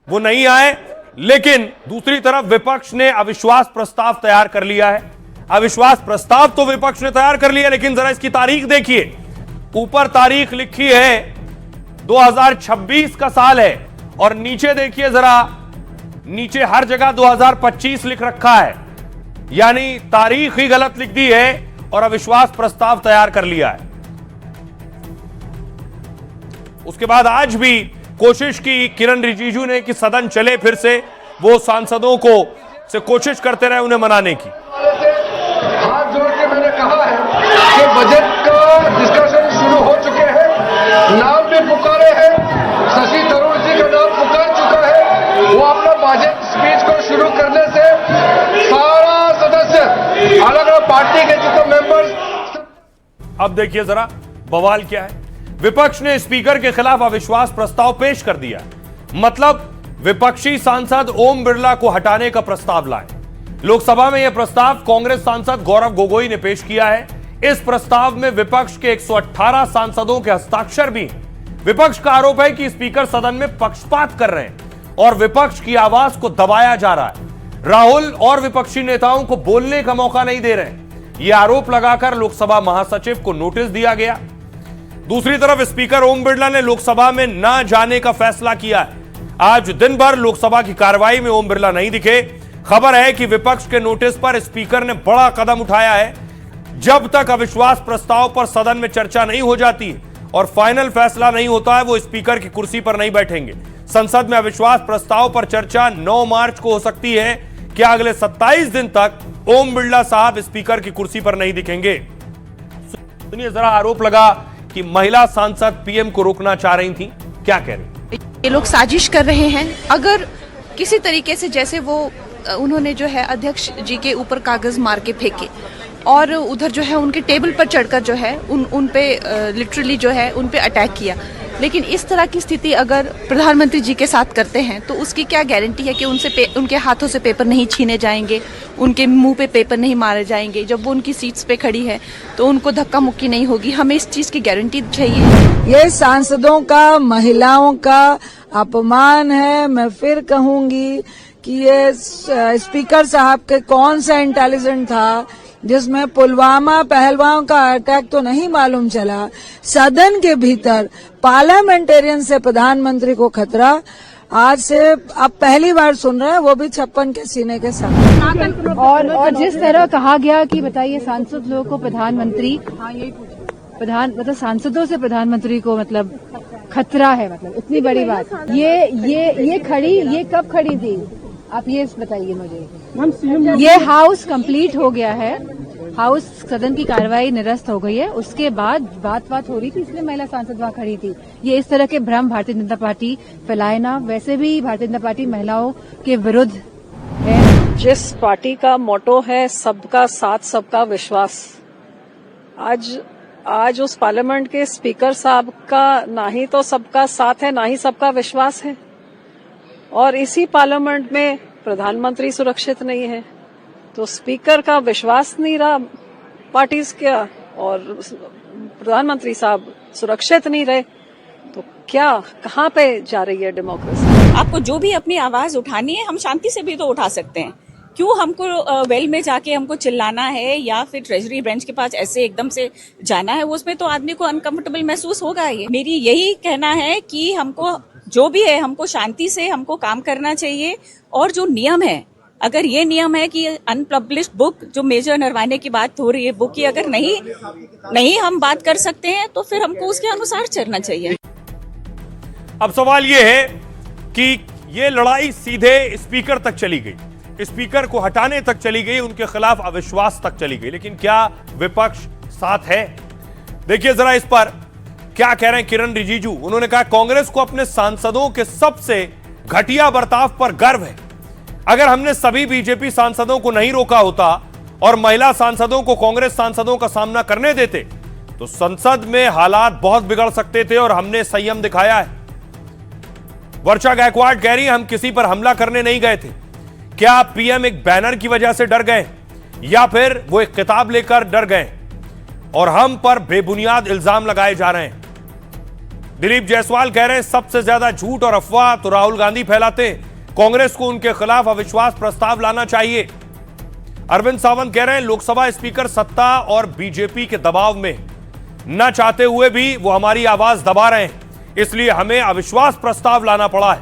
वो नहीं आए, लेकिन दूसरी तरफ विपक्ष ने अविश्वास प्रस्ताव तैयार कर लिया है। अविश्वास प्रस्ताव तो विपक्ष ने तैयार कर लिया, लेकिन जरा इसकी तारीख देखिए। ऊपर तारीख लिखी है 2026 का साल है, और नीचे देखिए जरा, नीचे हर जगह 2025 लिख रखा है, यानी तारीख ही गलत लिख दी है और अविश्वास प्रस्ताव तैयार कर लिया है। उसके बाद आज भी कोशिश की किरण रिजिजू ने कि सदन चले फिर से, वो सांसदों को से कोशिश करते रहे उन्हें मनाने की। हाथ जोड़ के मैंने कहा है कि बजट का डिस्कशन शुरू हो चुके हैं, नाम भी पुकारे हैं, शशि थरूर जी का नाम पुकार चुका है। वो अपना बजट स्पीच को शुरू करने से सारा सदस्य, अलग अलग पार्टी के जितने मेंबर्स। अब देखिए जरा बवाल क्या है। विपक्ष ने स्पीकर के खिलाफ अविश्वास प्रस्ताव पेश कर दिया, मतलब विपक्षी सांसद ओम बिरला को हटाने का प्रस्ताव लाए। लोकसभा में यह प्रस्ताव कांग्रेस सांसद गौरव गोगोई ने पेश किया है। इस प्रस्ताव में विपक्ष के 118 सांसदों के हस्ताक्षर भी हैं। विपक्ष का आरोप है कि स्पीकर सदन में पक्षपात कर रहे हैं और विपक्ष की आवाज को दबाया जा रहा है। राहुल और विपक्षी नेताओं को बोलने का मौका नहीं दे रहे हैं। यह आरोप लगाकर लोकसभा महासचिव को नोटिस दिया गया। दूसरी तरफ स्पीकर ओम बिरला ने लोकसभा में न जाने का फैसला किया है। आज दिन भर लोकसभा की कार्रवाई में ओम बिरला नहीं दिखे। खबर है कि विपक्ष के नोटिस पर स्पीकर ने बड़ा कदम उठाया है। जब तक अविश्वास प्रस्ताव पर सदन में चर्चा नहीं हो जाती और फाइनल फैसला नहीं होता है, वो स्पीकर की कुर्सी पर नहीं बैठेंगे। संसद में अविश्वास प्रस्ताव पर चर्चा 9 मार्च को हो सकती है। क्या अगले 27 दिन तक ओम बिरला साहब स्पीकर की कुर्सी पर नहीं दिखेंगे? सुनिए जरा, आरोप लगा कि महिला सांसद पीएम को रोकना चाह रही थी, क्या कह रही? ये लोग साजिश कर रहे हैं। अगर किसी तरीके से, जैसे वो उन्होंने जो है अध्यक्ष जी के ऊपर कागज मार के फेंके और उधर जो है उनके टेबल पर चढ़कर जो है उन पे लिटरली जो है उन पे अटैक किया, लेकिन इस तरह की स्थिति अगर प्रधानमंत्री जी के साथ करते हैं तो उसकी क्या गारंटी है कि उनके हाथों से पेपर नहीं छीने जाएंगे, उनके मुंह पे पेपर नहीं मारे जाएंगे। जब वो उनकी सीट्स पे खड़ी है तो उनको धक्का मुक्की नहीं होगी। हमें इस चीज की गारंटी चाहिए। ये सांसदों का, महिलाओं का अपमान है। मैं फिर कहूंगी कि ये स्पीकर साहब के कौन सा इंटेलिजेंट था जिसमें पुलवामा पहलवान का अटैक तो नहीं मालूम चला, सदन के भीतर पार्लियामेंटेरियन से प्रधानमंत्री को खतरा। आज से अब पहली बार सुन रहे हैं, वो भी 56 के सीने के साथ। और जिस तरह कहा गया कि बताइए सांसद लोगों को प्रधानमंत्री, मतलब सांसदों से प्रधानमंत्री को मतलब खतरा है, मतलब इतनी बड़ी बात। ये कब खड़ी थी आप ये बताइए मुझे। ये हाउस कंप्लीट हो गया है, हाउस सदन की कार्रवाई निरस्त हो गई है, उसके बाद बात हो रही थी, इसलिए महिला सांसद वहां खड़ी थी। ये इस तरह के भ्रम भारतीय जनता पार्टी फैलाए ना। वैसे भी भारतीय जनता पार्टी महिलाओं के विरुद्ध है। जिस पार्टी का मोटो है सबका साथ सबका विश्वास, आज उस पार्लियामेंट के स्पीकर साहब का ना ही तो सबका साथ है ना ही सबका विश्वास है, और इसी पार्लियामेंट में प्रधानमंत्री सुरक्षित नहीं है, तो स्पीकर का विश्वास नहीं रहा पार्टीज का और प्रधानमंत्री साहब सुरक्षित नहीं रहे, तो क्या कहाँ पे जा रही है डेमोक्रेसी? आपको जो भी अपनी आवाज उठानी है, हम शांति से भी तो उठा सकते हैं। क्यों हमको वेल में जाके हमको चिल्लाना है या फिर ट्रेजरी बेंच के पास ऐसे एकदम से जाना है? उसमें तो आदमी को अनकंफर्टेबल महसूस होगा ही। मेरी यही कहना है कि हमको जो भी है, हमको शांति से हमको काम करना चाहिए। और जो नियम है, अगर ये नियम है कि अनपब्लिश्ड बुक, जो मेजर नरवाने की बात हो रही है, बुक की अगर नहीं हम बात कर सकते हैं तो फिर हमको उसके अनुसार चलना चाहिए। अब सवाल ये है कि ये लड़ाई सीधे स्पीकर तक चली गई। स्पीकर को हटाने तक चली गई, उनके खिलाफ अविश्वास तक चली गई। लेकिन क्या विपक्ष साथ है? देखिए जरा इस पर क्या कह रहे हैं किरण रिजिजू। उन्होंने कहा कांग्रेस को अपने सांसदों के सबसे घटिया बर्ताव पर गर्व है। अगर हमने सभी बीजेपी सांसदों को नहीं रोका होता और महिला सांसदों को कांग्रेस सांसदों का सामना करने देते तो संसद में हालात बहुत बिगड़ सकते थे और हमने संयम दिखाया है। वर्षा गायकवाड़ कह रही हम किसी पर हमला करने नहीं गए थे। क्या पीएम एक बैनर की वजह से डर गए या फिर वो एक किताब लेकर डर गए और हम पर बेबुनियाद इल्जाम लगाए जा रहे हैं? दिलीप जायसवाल कह रहे हैं सबसे ज्यादा झूठ और अफवाह तो राहुल गांधी फैलाते हैं, कांग्रेस को उनके खिलाफ अविश्वास प्रस्ताव लाना चाहिए। अरविंद सावंत कह रहे हैं लोकसभा स्पीकर सत्ता और बीजेपी के दबाव में न चाहते हुए भी वो हमारी आवाज दबा रहे हैं, इसलिए हमें अविश्वास प्रस्ताव लाना पड़ा है।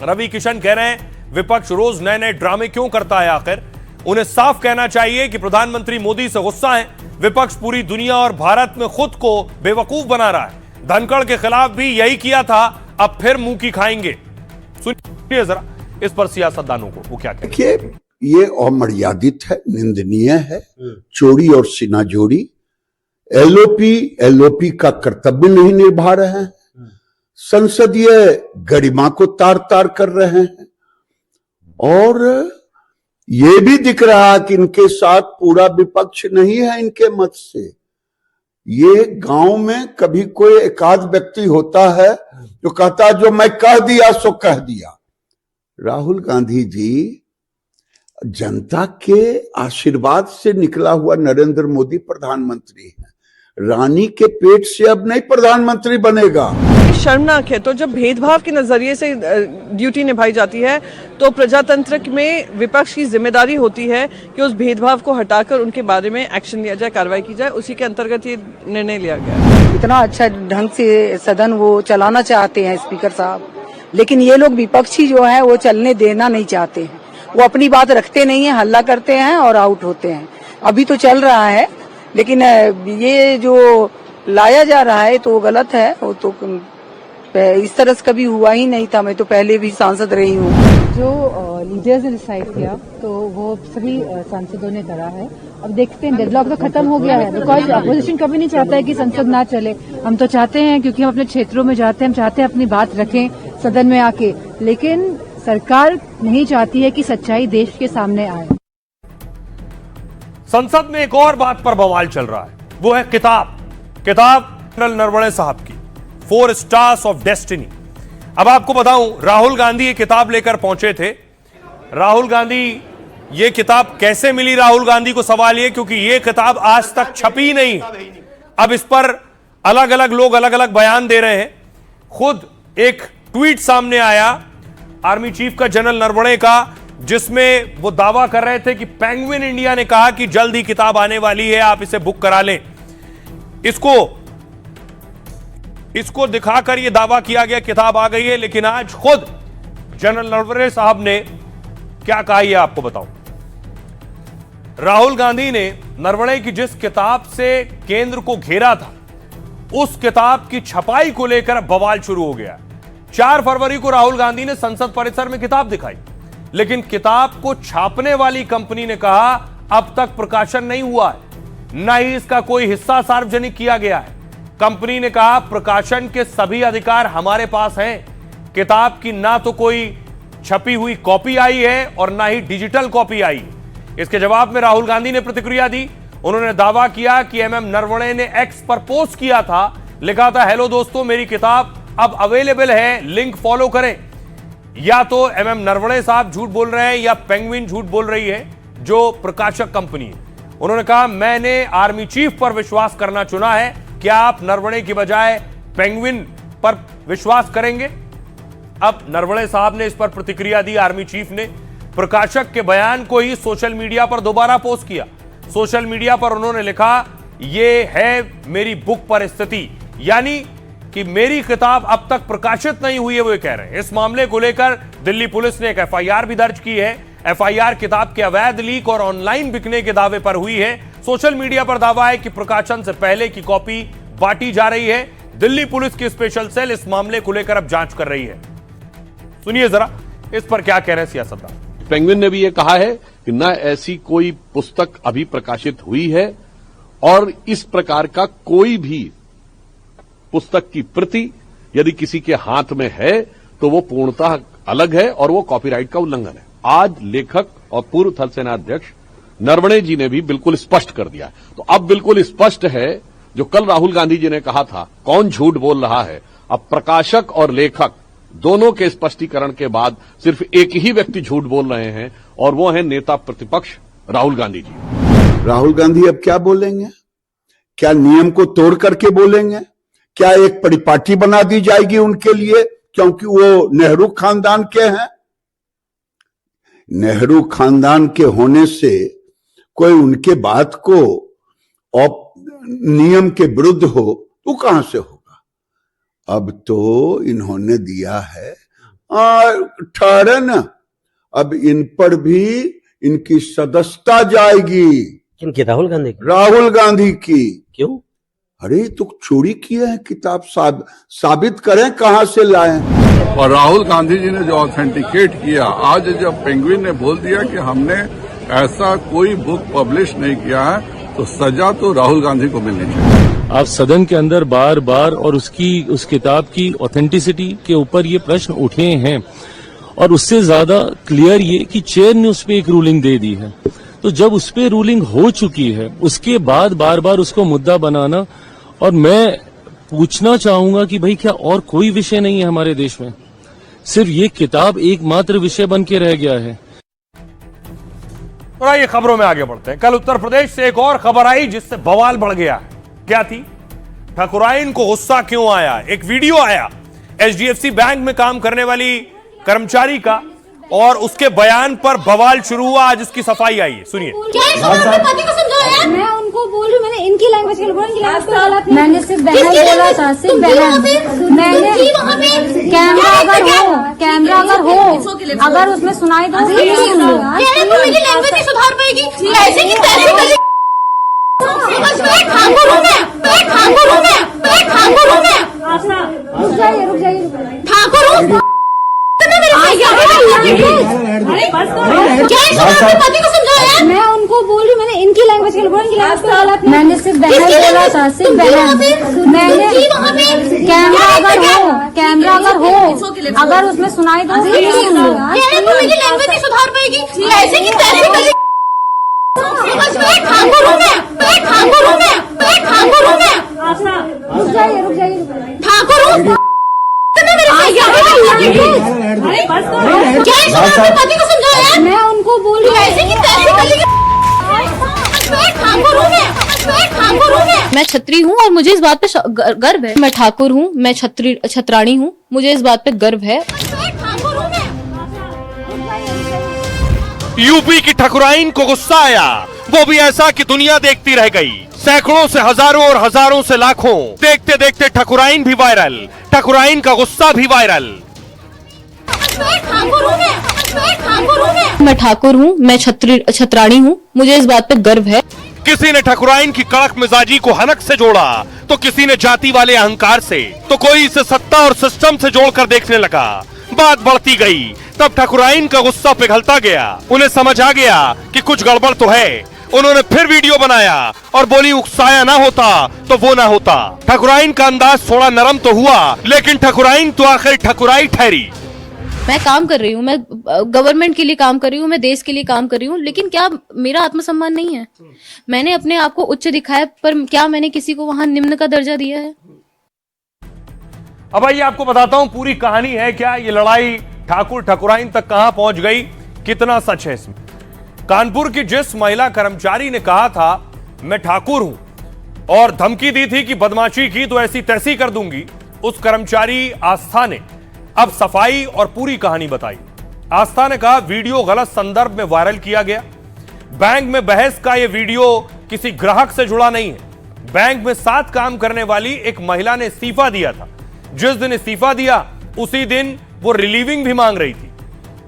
रवि किशन कह रहे हैं विपक्ष रोज नए नए ड्रामे क्यों करता है, आखिर उन्हें साफ कहना चाहिए कि प्रधानमंत्री मोदी से गुस्सा है। विपक्ष पूरी दुनिया और भारत में खुद को बेवकूफ बना रहा है। धनखड़ के खिलाफ भी यही किया था, अब फिर मुंह की खाएंगे। सुनिए जरा इस पर सियासतदानों को वो क्या कहते हैं। ये अमर्यादित है, निंदनीय है, चोरी और सिनाजोरी। एलओपी का कर्तव्य नहीं निभा रहे हैं, संसदीय गरिमा को तार तार कर रहे हैं और ये भी दिख रहा कि इनके साथ पूरा विपक्ष नहीं है इनके मत से। ये गांव में कभी कोई एकाध व्यक्ति होता है जो कहता है जो मैं कह दिया सो कह दिया। राहुल गांधी जी जनता के आशीर्वाद से निकला हुआ नरेंद्र मोदी प्रधानमंत्री है। रानी के पेट से अब नहीं प्रधानमंत्री बनेगा। शर्मनाक है। तो जब भेदभाव के नजरिए से ड्यूटी निभाई जाती है तो प्रजातंत्र में विपक्ष की जिम्मेदारी होती है कि उस भेदभाव को हटाकर उनके बारे में एक्शन लिया जाए, कार्रवाई की जाए। उसी के अंतर्गत ये निर्णय लिया गया। इतना अच्छा ढंग से सदन वो चलाना चाहते हैं स्पीकर साहब, लेकिन ये लोग विपक्षी जो है वो चलने देना नहीं चाहते हैं। वो अपनी बात रखते नहीं है, हल्ला करते हैं और आउट होते हैं। अभी तो चल रहा है, लेकिन ये जो लाया जा रहा है तो वो गलत है। वो तो इस तरह से कभी हुआ ही नहीं था। मैं तो पहले भी सांसद रही हूँ। जो लीडर्स ने डिसाइड किया तो वो सभी सांसदों ने करा है। अब देखते हैं, डेडलॉक तो खत्म हो गया है, बिकॉज अपोजिशन कभी नहीं चाहता है कि संसद ना चले। हम तो चाहते हैं, क्योंकि हम अपने क्षेत्रों में जाते हैं, हम चाहते हैं अपनी बात रखें सदन में आके, लेकिन सरकार नहीं चाहती है कि सच्चाई देश के सामने आए। संसद में एक और बात पर बवाल चल रहा है, वो है किताब जनरल नरवणे साहब की 4 स्टार्स ऑफ डेस्टिनी। अब आपको बताऊं, राहुल गांधी ये किताब लेकर पहुंचे थे। राहुल गांधी ये किताब कैसे मिली राहुल गांधी को सवाल ये, क्योंकि ये किताब आज तक छपी नहीं। अब इस पर अलग अलग लोग अलग अलग बयान दे रहे हैं। खुद एक ट्वीट सामने आया आर्मी चीफ का जनरल नरवणे का, जिसमें वो दावा कर रहे थे कि पेंगुइन इंडिया ने कहा कि जल्द ही किताब आने वाली है, आप इसे बुक करा लें। इसको दिखाकर यह दावा किया गया किताब आ गई है, लेकिन आज खुद जनरल नरवणे साहब ने क्या कहा यह आपको बताऊं। राहुल गांधी ने नरवणे की जिस किताब से केंद्र को घेरा था, उस किताब की छपाई को लेकर बवाल शुरू हो गया। 4 फरवरी को राहुल गांधी ने संसद परिसर में किताब दिखाई, लेकिन किताब को छापने वाली कंपनी ने कहा अब तक प्रकाशन नहीं हुआ है, न ही इसका कोई हिस्सा सार्वजनिक किया गया है। कंपनी ने कहा प्रकाशन के सभी अधिकार हमारे पास हैं। किताब की ना तो कोई छपी हुई कॉपी आई है और ना ही डिजिटल कॉपी आई। इसके जवाब में राहुल गांधी ने प्रतिक्रिया दी। उन्होंने दावा किया कि एमएम नरवणे ने एक्स पर पोस्ट किया था, लिखा था हेलो दोस्तों मेरी किताब अब अवेलेबल है, लिंक फॉलो करें। या तो एमएम नरवणे साहब झूठ बोल रहे हैं या पेंगुइन झूठ बोल रही है, जो प्रकाशक कंपनी है। उन्होंने कहा मैंने आर्मी चीफ पर विश्वास करना चुना है, क्या आप नरवणे की बजाय पेंगुइन पर विश्वास करेंगे? अब नरवणे साहब ने इस पर प्रतिक्रिया दी। आर्मी चीफ ने प्रकाशक के बयान को ही सोशल मीडिया पर दोबारा पोस्ट किया। सोशल मीडिया पर उन्होंने लिखा यह है मेरी बुक पर स्थिति, यानी कि मेरी किताब अब तक प्रकाशित नहीं हुई है, वो कह रहे हैं। इस मामले को लेकर दिल्ली पुलिस ने एक एफआईआर भी दर्ज की है। एफआईआर किताब के अवैध लीक और ऑनलाइन बिकने के दावे पर हुई है। सोशल मीडिया पर दावा है कि प्रकाशन से पहले की कॉपी बांटी जा रही है। दिल्ली पुलिस की स्पेशल सेल इस मामले को लेकर अब जांच कर रही है। सुनिए जरा इस पर क्या कह रहे हैं सियासतदान। पेंगुइन ने भी ये कहा है कि न ऐसी कोई पुस्तक अभी प्रकाशित हुई है और इस प्रकार का कोई भी पुस्तक की प्रति यदि किसी के हाथ में है तो वो पूर्णतः अलग है और वो कॉपीराइट का उल्लंघन है। आज लेखक और पूर्व थल सेना अध्यक्ष नरवणे जी ने भी बिल्कुल स्पष्ट कर दिया है। तो अब बिल्कुल स्पष्ट है जो कल राहुल गांधी जी ने कहा था कौन झूठ बोल रहा है। अब प्रकाशक और लेखक दोनों के स्पष्टीकरण के बाद सिर्फ एक ही व्यक्ति झूठ बोल रहे हैं और वो है नेता प्रतिपक्ष राहुल गांधी जी। राहुल गांधी अब क्या बोलेंगे? क्या नियम को तोड़ करके बोलेंगे? क्या एक परिपाटी बना दी जाएगी उनके लिए क्योंकि वो नेहरू खानदान के हैं? नेहरू खानदान के होने से कोई उनके बात को नियम के विरुद्ध हो तो कहां से होगा? अब तो इन्होंने दिया है ठहरे न, अब इन पर भी इनकी सदस्यता जाएगी। किनकी? राहुल गांधी की। राहुल गांधी की। क्यों? अरे तो चोरी किए हैं किताब, साबित करें कहां से लाए। और राहुल गांधी जी ने जो ऑथेंटिकेट किया, आज जब पेंगुइन ने बोल दिया कि हमने ऐसा कोई बुक पब्लिश नहीं किया है तो सजा तो राहुल गांधी को मिलनी चाहिए। आप सदन के अंदर बार बार और उस किताब की ऑथेंटिसिटी के ऊपर ये प्रश्न उठे हैं और उससे ज्यादा क्लियर ये कि चेयर ने उस पर एक रूलिंग दे दी है। तो जब उस पर रूलिंग हो चुकी है उसके बाद बार बार उसको मुद्दा बनाना, और मैं पूछना चाहूंगा कि भाई क्या और कोई विषय नहीं है हमारे देश में? सिर्फ ये किताब एकमात्र विषय बन के रह गया है। और आइए खबरों में आगे बढ़ते हैं। कल उत्तर प्रदेश से एक और खबर आई जिससे बवाल बढ़ गया। क्या थी? ठाकुराइन को गुस्सा क्यों आया? एक वीडियो आया एचडीएफसी बैंक में काम करने वाली कर्मचारी का और उसके बयान पर बवाल शुरू हुआ। आज इसकी सफाई आई है, सुनिए। मैं उनको बोल रही हूँ, मैंने इनकी लैंग्वेज मैंने सिर्फ बहन बोला था, सिर्फ बहन। मैंने कैमरा अगर उसमें सुनाई दो मेरी लैंग्वेज नहीं सुधार पाएगी। ऐसे की तैसे रुक जाइए ठाकुर मैं उनको बोल रही हूँ, मैंने इनकी लैंग्वेज मैंने सिर्फ बहन बोला था, सिर्फ बहन। मैंने कैमरा अगर उसमें सुनाई दो मेरी लैंग्वेज नहीं सुधार पाएगी। ऐसे की तैसे रुक जाइए ठाकुर मैं उनको बोल रही मैं छत्री हूँ और मुझे इस बात पे गर्व है। मैं ठाकुर हूँ, मैं छत्राणी हूँ, मुझे इस बात पे गर्व है। यूपी की ठाकुराइन को गुस्सा आया, वो भी ऐसा कि दुनिया देखती रह गई। सैकड़ों से हजारों और हजारों से लाखों, देखते देखते ठाकुराइन भी वायरल, ठाकुराइन का गुस्सा भी वायरल। मैं ठाकुर हूँ, मैं छत्राणी हूँ, मुझे इस बात पे गर्व है। किसी ने ठाकुराइन की कड़क मिजाजी को हनक से जोड़ा तो किसी ने जाति वाले अहंकार से, तो कोई इसे सत्ता और सिस्टम से जोड़कर देखने लगा। बात बढ़ती गई, तब ठाकुराइन का गुस्सा पिघलता गया। उन्हें समझ आ गया कि कुछ गड़बड़ तो है। उन्होंने फिर वीडियो बनाया और बोली उकसाया ना होता तो वो ना होता। ठाकुराइन का अंदाज थोड़ा नरम तो हुआ, लेकिन ठाकुराइन तो आखिर ठाकुराई ठहरी। मैं काम कर रही हूँ, मैं गवर्नमेंट के लिए काम कर रही हूँ, मैं देश के लिए काम कर रही हूँ, लेकिन क्या मेरा आत्मसम्मान नहीं है? मैंने अपने आप को उच्च दिखाया, पर क्या मैंने किसी को वहां निम्न का दर्जा दिया है? अब आइए आपको बताता हूं पूरी कहानी है क्या। ये लड़ाई ठाकुर ठाकुराइन तक कहां पहुंच गई, कितना सच है इसमें। कानपुर की जिस महिला कर्मचारी ने कहा था मैं ठाकुर हूं और धमकी दी थी कि बदमाशी की तो ऐसी तैसी कर दूंगी, उस कर्मचारी आस्था ने अब सफाई और पूरी कहानी बताई। आस्था ने कहा वीडियो गलत संदर्भ में वायरल किया गया। बैंक में बहस का यह वीडियो किसी ग्राहक से जुड़ा नहीं है। बैंक में साथ काम करने वाली एक महिला ने इस्तीफा दिया था। जिस दिन इस्तीफा दिया उसी दिन वो रिलीविंग भी मांग रही थी।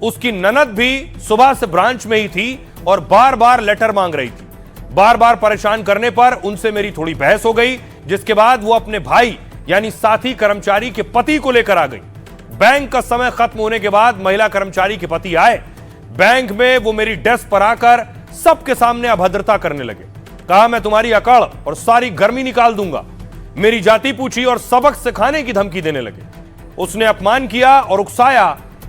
उसकी ननद भी सुबह से ब्रांच में ही थी और बार बार लेटर मांग रही थी। बार बार परेशान करने पर उनसे मेरी थोड़ी बहस हो गई, जिसके बाद वो अपने भाई यानी साथी कर्मचारी के पति को लेकर आ गई। बैंक का समय खत्म होने के बाद महिला कर्मचारी के पति आए, बैंक में वो मेरी डेस्क पर आकर सबके सामने अभद्रता करने लगे। कहा मैं तुम्हारी अकड़ और सारी गर्मी निकाल दूंगा। मेरी जाति पूछी और सबक सिखाने की धमकी देने लगे। उसने अपमान किया और उकसाया।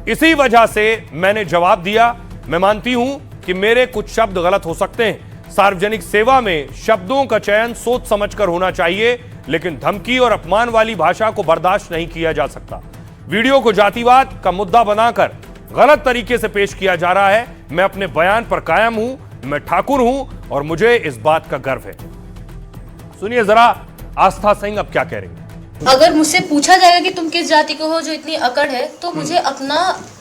इसी वजह से मैंने जवाब दिया, मैं मानती हूं कि मेरे कुछ शब्द गलत हो सकते हैं। सार्वजनिक सेवा में शब्दों का चयन सोच समझकर होना चाहिए, लेकिन धमकी और अपमान वाली भाषा को बर्दाश्त नहीं किया जा सकता। वीडियो को जातिवाद का मुद्दा बनाकर गलत तरीके से पेश किया जा रहा है। मैं अपने बयान पर कायम हूं, मैं ठाकुर हूं और मुझे इस बात का गर्व है। सुनिए जरा आस्था सिंह अब क्या कह रही है। अगर मुझसे पूछा जाएगा कि तुम किस जाति को हो जो इतनी अकड़ है, तो मुझे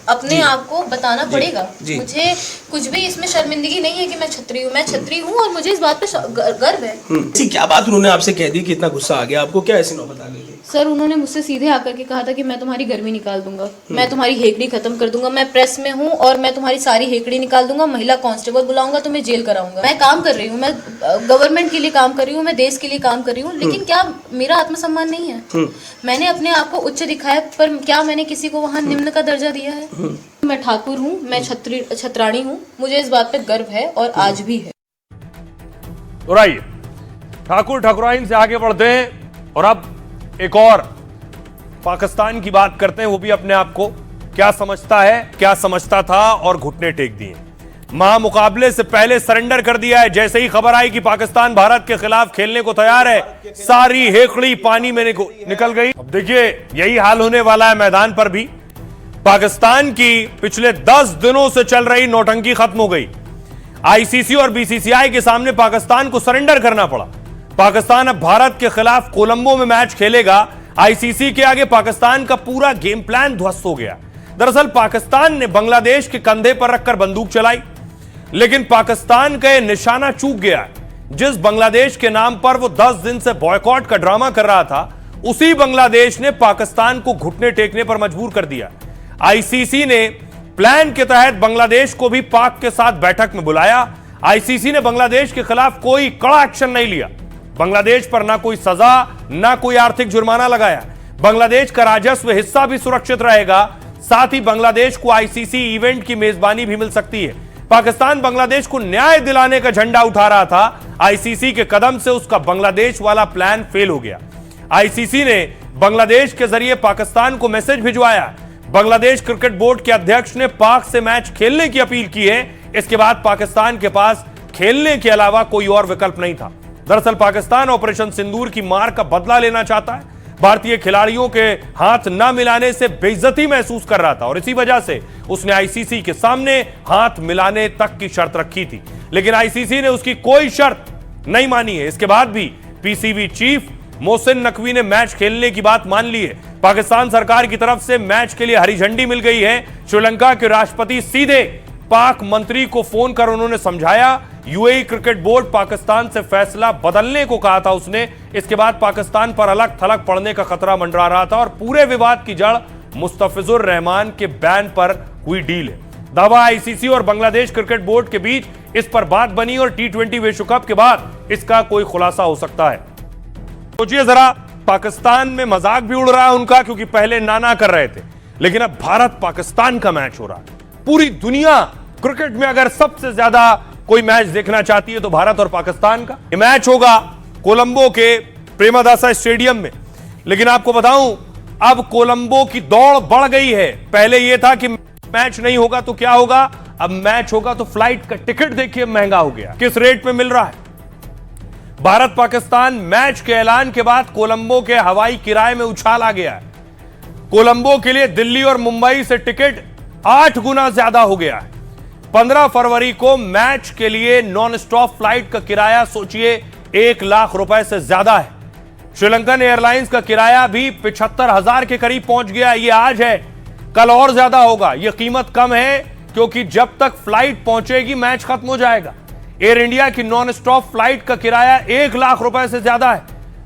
अपने आप को बताना पड़ेगा। मुझे कुछ भी इसमें शर्मिंदगी नहीं है कि मैं छत्री हूँ। मैं छत्री हूँ और मुझे इस बात पे गर्व है। ऐसी क्या बात उन्होंने आपसे कह दी कि इतना गुस्सा आ गया आपको? क्या ऐसी नौबत आ गई? सर, उन्होंने मुझसे सीधे आकर के कहा था कि मैं तुम्हारी गर्मी निकाल दूंगा, मैं तुम्हारी हेकड़ी खत्म कर दूंगा। मैं प्रेस में हूँ और मैं तुम्हारी सारी हेकड़ी निकाल दूंगा। महिला कांस्टेबल बुलाऊंगा, तुम्हें जेल कराऊंगा। मैं काम कर रही हूँ, मैं गवर्नमेंट के लिए काम कर रही हूँ, मैं देश के लिए काम कर रही हूँ, लेकिन क्या मेरा आत्मसम्मान नहीं है? मैंने अपने आप को उच्च दिखाया, पर क्या मैंने किसी को वहाँ निम्न का दर्जा दिया है? मैं ठाकुर हूँ, मैं छत्राणी हूँ, मुझे इस बात पे गर्व है और आज भी है। तो आइए ठाकुर ठाकुराइन से आगे बढ़ते हैं और अब एक और पाकिस्तान की बात करते हैं। वो भी अपने आप को क्या समझता है, क्या समझता था और घुटने टेक दिए। महामुकाबले से पहले सरेंडर कर दिया है। जैसे ही खबर आई कि पाकिस्तान भारत के खिलाफ खेलने को तैयार है, सारी हेकड़ी पानी में निकल गई। अब देखिए यही हाल होने वाला है मैदान पर भी। पाकिस्तान की पिछले 10 दिनों से चल रही नौटंकी खत्म हो गई। आईसीसी और बीसीसीआई के सामने पाकिस्तान को सरेंडर करना पड़ा। पाकिस्तान अब भारत के खिलाफ कोलंबो में मैच खेलेगा। आईसीसी के आगे पाकिस्तान का पूरा गेम प्लान ध्वस्त हो गया। दरअसल पाकिस्तान ने बांग्लादेश के कंधे पर रखकर बंदूक चलाई, लेकिन पाकिस्तान का यह निशाना चूक गया। जिस बांग्लादेश के नाम पर वो 10 दिन से बॉयकॉट का ड्रामा कर रहा था, उसी बांग्लादेश ने पाकिस्तान को घुटने टेकने पर मजबूर कर दिया। आईसीसी ने प्लान के तहत बांग्लादेश को भी पाक के साथ बैठक में बुलाया। आईसीसी ने बांग्लादेश के खिलाफ कोई कड़ा एक्शन नहीं लिया। बांग्लादेश पर ना कोई सजा, ना कोई आर्थिक जुर्माना लगाया। बांग्लादेश का राजस्व हिस्सा भी सुरक्षित रहेगा। साथ ही बांग्लादेश को आईसीसी इवेंट की मेजबानी भी मिल सकती है। पाकिस्तान बांग्लादेश को न्याय दिलाने का झंडा उठा रहा था। आईसीसी के कदम से उसका बांग्लादेश वाला प्लान फेल हो गया। आईसीसी ने बांग्लादेश के जरिए पाकिस्तान को मैसेज भिजवाया। बांग्लादेश क्रिकेट बोर्ड के अध्यक्ष ने पाक से मैच खेलने की अपील की है। इसके बाद पाकिस्तान के पास खेलने के अलावा कोई और विकल्प नहीं था। दरअसल पाकिस्तान ऑपरेशन सिंदूर की मार का बदला लेना चाहता है। भारतीय खिलाड़ियों के हाथ न मिलाने से बेइज्जती महसूस कर रहा था और इसी वजह से उसने आईसीसी के सामने हाथ मिलाने तक की शर्त रखी थी, लेकिन आईसीसी ने उसकी कोई शर्त नहीं मानी है। इसके बाद भी पीसीबी चीफ मोहसिन नकवी ने मैच खेलने की बात मान ली है। पाकिस्तान सरकार की तरफ से मैच के लिए हरी झंडी मिल गई है। श्रीलंका के राष्ट्रपति सीधे पाक मंत्री को फोन कर उन्होंने समझाया। यूएई क्रिकेट बोर्ड पाकिस्तान से फैसला बदलने को कहा था उसने। इसके बाद पाकिस्तान पर अलग थलग पड़ने का खतरा मंडरा रहा था और पूरे विवाद की जड़ मुस्तफिजुर रहमान के बैन पर हुई डील है। दावा आईसीसी और बांग्लादेश क्रिकेट बोर्ड के बीच इस पर बात बनी और T20 विश्व कप के बाद इसका कोई खुलासा हो सकता है। सोचिए जरा, पाकिस्तान में मजाक भी उड़ रहा है उनका, क्योंकि पहले नाना कर रहे थे, लेकिन अब भारत पाकिस्तान का मैच हो रहा है। पूरी दुनिया क्रिकेट में अगर सबसे ज्यादा कोई मैच देखना चाहती है तो भारत और पाकिस्तान का ये मैच होगा कोलंबो के प्रेमदासा स्टेडियम में। लेकिन आपको बताऊं, अब कोलंबो की दौड़ बढ़ गई है। पहले यह था कि मैच नहीं होगा तो क्या होगा, अब मैच होगा तो फ्लाइट का टिकट देखिए महंगा हो गया, किस रेट में मिल रहा है। भारत पाकिस्तान मैच के ऐलान के बाद कोलंबो के हवाई किराए में उछाल आ गया है। कोलंबो के लिए दिल्ली और मुंबई से टिकट 8 गुना ज्यादा हो गया है। 15 फरवरी को मैच के लिए नॉन स्टॉप फ्लाइट का किराया सोचिए 1 लाख रुपए से ज्यादा है। श्रीलंकन एयरलाइंस का किराया भी 75,000 के करीब पहुंच गया। ये आज है, कल और ज्यादा होगा। यह कीमत कम है क्योंकि जब तक फ्लाइट पहुंचेगी मैच खत्म हो जाएगा। एयर इंडिया की नॉन स्टॉप फ्लाइट का किराया 1 लाख रुपए से ज्यादा है।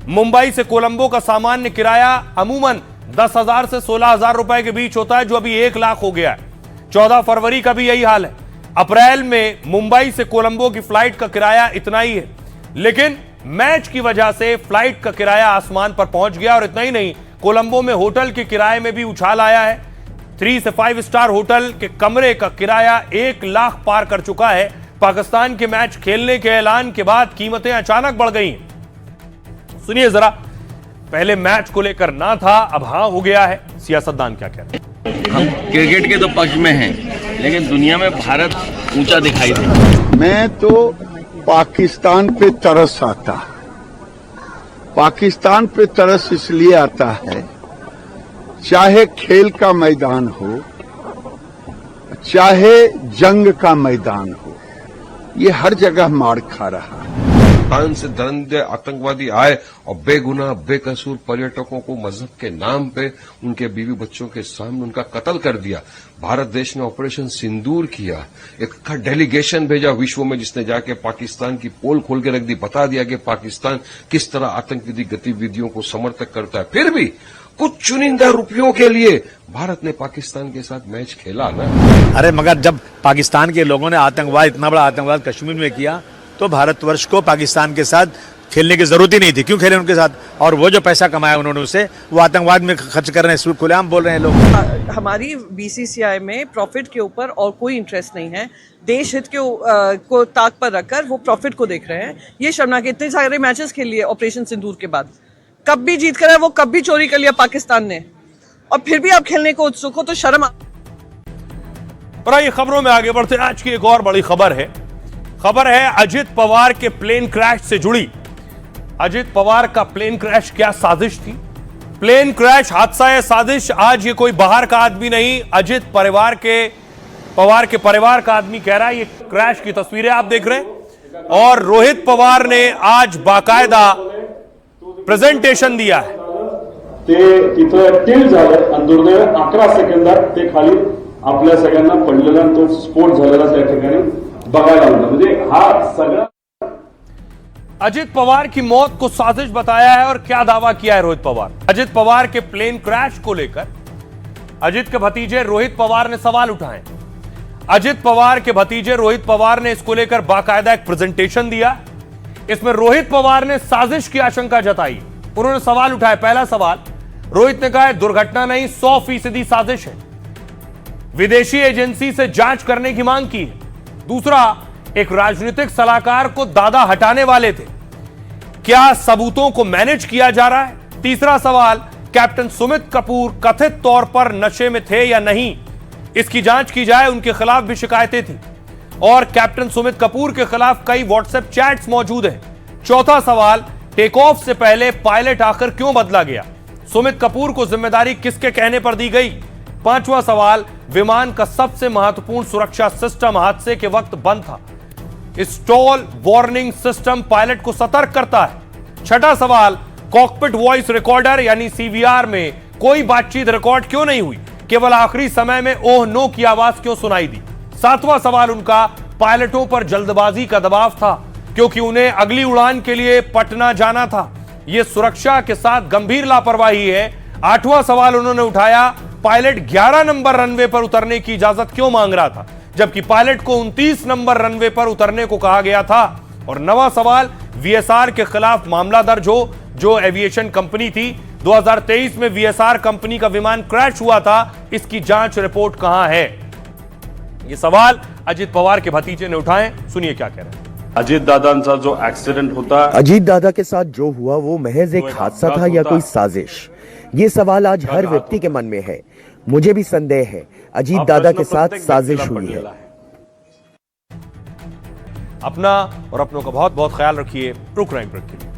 मुंबई से कोलंबो का सामान्य किराया अमूमन 10,000 से 16,000 रुपए के बीच होता है, जो अभी 1 लाख हो गया है। 14 फरवरी का भी यही हाल है। अप्रैल में मुंबई से कोलंबो की फ्लाइट का किराया इतना ही है, लेकिन मैच की वजह से फ्लाइट का किराया आसमान पर पहुंच गया। और इतना ही नहीं, कोलंबो में होटल के किराए में भी उछाल आया है। 3 से 5 स्टार होटल के कमरे का किराया 1 लाख पार कर चुका है। पाकिस्तान के मैच खेलने के ऐलान के बाद कीमतें अचानक बढ़ गई हैं। सुनिए जरा, पहले मैच को लेकर ना था, अब हाँ हो गया है। सियासतदान क्या कहते हैं? हम क्रिकेट के तो पक्ष में हैं, लेकिन दुनिया में भारत ऊंचा दिखाई दे। मैं तो पाकिस्तान पे तरस आता, पाकिस्तान पे तरस इसलिए आता है, चाहे खेल का मैदान हो, चाहे जंग का मैदान हो, ये हर जगह मार खा रहा है। पाकिस्तान से दरिंदे आतंकवादी आए और बेगुनाह बेकसूर पर्यटकों को मजहब के नाम पे उनके बीवी बच्चों के सामने उनका कत्ल कर दिया। भारत देश ने ऑपरेशन सिंदूर किया, एक डेलीगेशन भेजा विश्व में जिसने जाके पाकिस्तान की पोल खोल के रख दी, बता दिया कि पाकिस्तान किस तरह आतंकवादी गतिविधियों को समर्थन करता है। फिर भी कुछ चुनिंदा रुपयों के लिए भारत ने पाकिस्तान के साथ मैच खेला ना। अरे मगर जब पाकिस्तान के लोगों ने आतंकवाद, इतना बड़ा आतंकवाद कश्मीर में किया, तो भारतवर्ष को पाकिस्तान के साथ खेलने की जरूरत ही नहीं थी। क्यों खेले उनके साथ? और वो जो पैसा कमाया उन्होंने उससे, वो आतंकवाद में खर्च कर रहे हैं, खुलेआम बोल रहे हैं लोग। हमारी बीसीसीआई में प्रॉफिट के ऊपर और कोई इंटरेस्ट नहीं है। देश हित को ताक पर रखकर वो प्रॉफिट को देख रहे हैं। ये शर्मनाक, इतने सारे मैचेस खेल लिए ऑपरेशन सिंदूर के बाद, कब भी जीत कर है, वो कब भी चोरी कर लिया पाकिस्तान ने, और फिर भी आप खेलने को उत्सुक हो, तो शर्म। और आइए खबरों में आगे बढ़ते हैं। आज की एक और बड़ी खबर है अजित पवार के प्लेन क्रैश से जुड़ी। अजित पवार का प्लेन क्रैश क्या साजिश थी? प्लेन क्रैश हादसा है, साजिश? आज ये कोई बाहर का आदमी नहीं, अजित पवार के परिवार का आदमी कह रहा है। ये क्रैश की तस्वीरें आप देख रहे हैं, और रोहित पवार ने आज बाकायदा प्रेझेंटेशन दिया है। ते तिथं टील झालं आणि दुर्दैव 11 सेकंदात ते खाली आपल्या सगळ्यांना पडलेला तो स्फोट झालेला त्या ठिकाणी बघायला मिळाला। म्हणजे हा सगळा अजित पवार की मौत को साजिश बताया है। और क्या दावा किया है रोहित पवार? अजित पवार के प्लेन क्रैश को लेकर अजित के भतीजे रोहित पवार ने सवाल उठाए। अजित पवार के भतीजे रोहित पवार ने इसको लेकर बाकायदा एक प्रेजेंटेशन दिया। इसमें रोहित पवार ने साजिश की आशंका जताई। उन्होंने सवाल उठाए। पहला सवाल, रोहित ने कहा है दुर्घटना नहीं, 100% साजिश है। विदेशी एजेंसी से जांच करने की मांग की है। दूसरा, एक राजनीतिक सलाहकार को दादा हटाने वाले थे, क्या सबूतों को मैनेज किया जा रहा है? तीसरा सवाल, कैप्टन सुमित कपूर कथित तौर पर नशे में थे या नहीं, इसकी जांच की जाए, उनके खिलाफ भी शिकायतें थी। और कैप्टन सुमित कपूर के खिलाफ कई व्हाट्सएप चैट्स मौजूद हैं। चौथा सवाल, टेक ऑफ से पहले पायलट आकर क्यों बदला गया? सुमित कपूर को जिम्मेदारी किसके कहने पर दी गई? पांचवा सवाल, विमान का सबसे महत्वपूर्ण सुरक्षा सिस्टम हादसे के वक्त बंद था। स्टॉल वार्निंग सिस्टम पायलट को सतर्क करता है। छठा सवाल, कॉकपिट वॉइस रिकॉर्डर यानी सीवीआर में कोई बातचीत रिकॉर्ड क्यों नहीं हुई? केवल आखिरी समय में ओह नो की आवाज क्यों सुनाई दी? सातवां सवाल उनका, पायलटों पर जल्दबाजी का दबाव था क्योंकि उन्हें अगली उड़ान के लिए पटना जाना था। यह सुरक्षा के साथ गंभीर लापरवाही है। आठवां सवाल उन्होंने उठाया, पायलट 11 नंबर रनवे पर उतरने की इजाजत क्यों मांग रहा था जबकि पायलट को 29 नंबर रनवे पर उतरने को कहा गया था? और नवां सवाल, वीएसआर के खिलाफ मामला दर्ज हो, जो एविएशन कंपनी थी। 2023 में वीएसआर कंपनी का विमान क्रैश हुआ था, इसकी जांच रिपोर्ट कहां है? ये सवाल अजित पवार के भतीजे ने उठाए। सुनिए क्या कह रहे हैं। अजित दादांचा जो एक्सीडेंट होता, अजित दादा के साथ जो हुआ वो महज एक हादसा था या कोई साजिश? ये सवाल आज हर व्यक्ति के मन में है। मुझे भी संदेह है अजीत दादा के साथ साजिश हुई है। अपना और अपनों का बहुत बहुत ख्याल रखिए। रुक रहे हैं ब्रेक के लिए।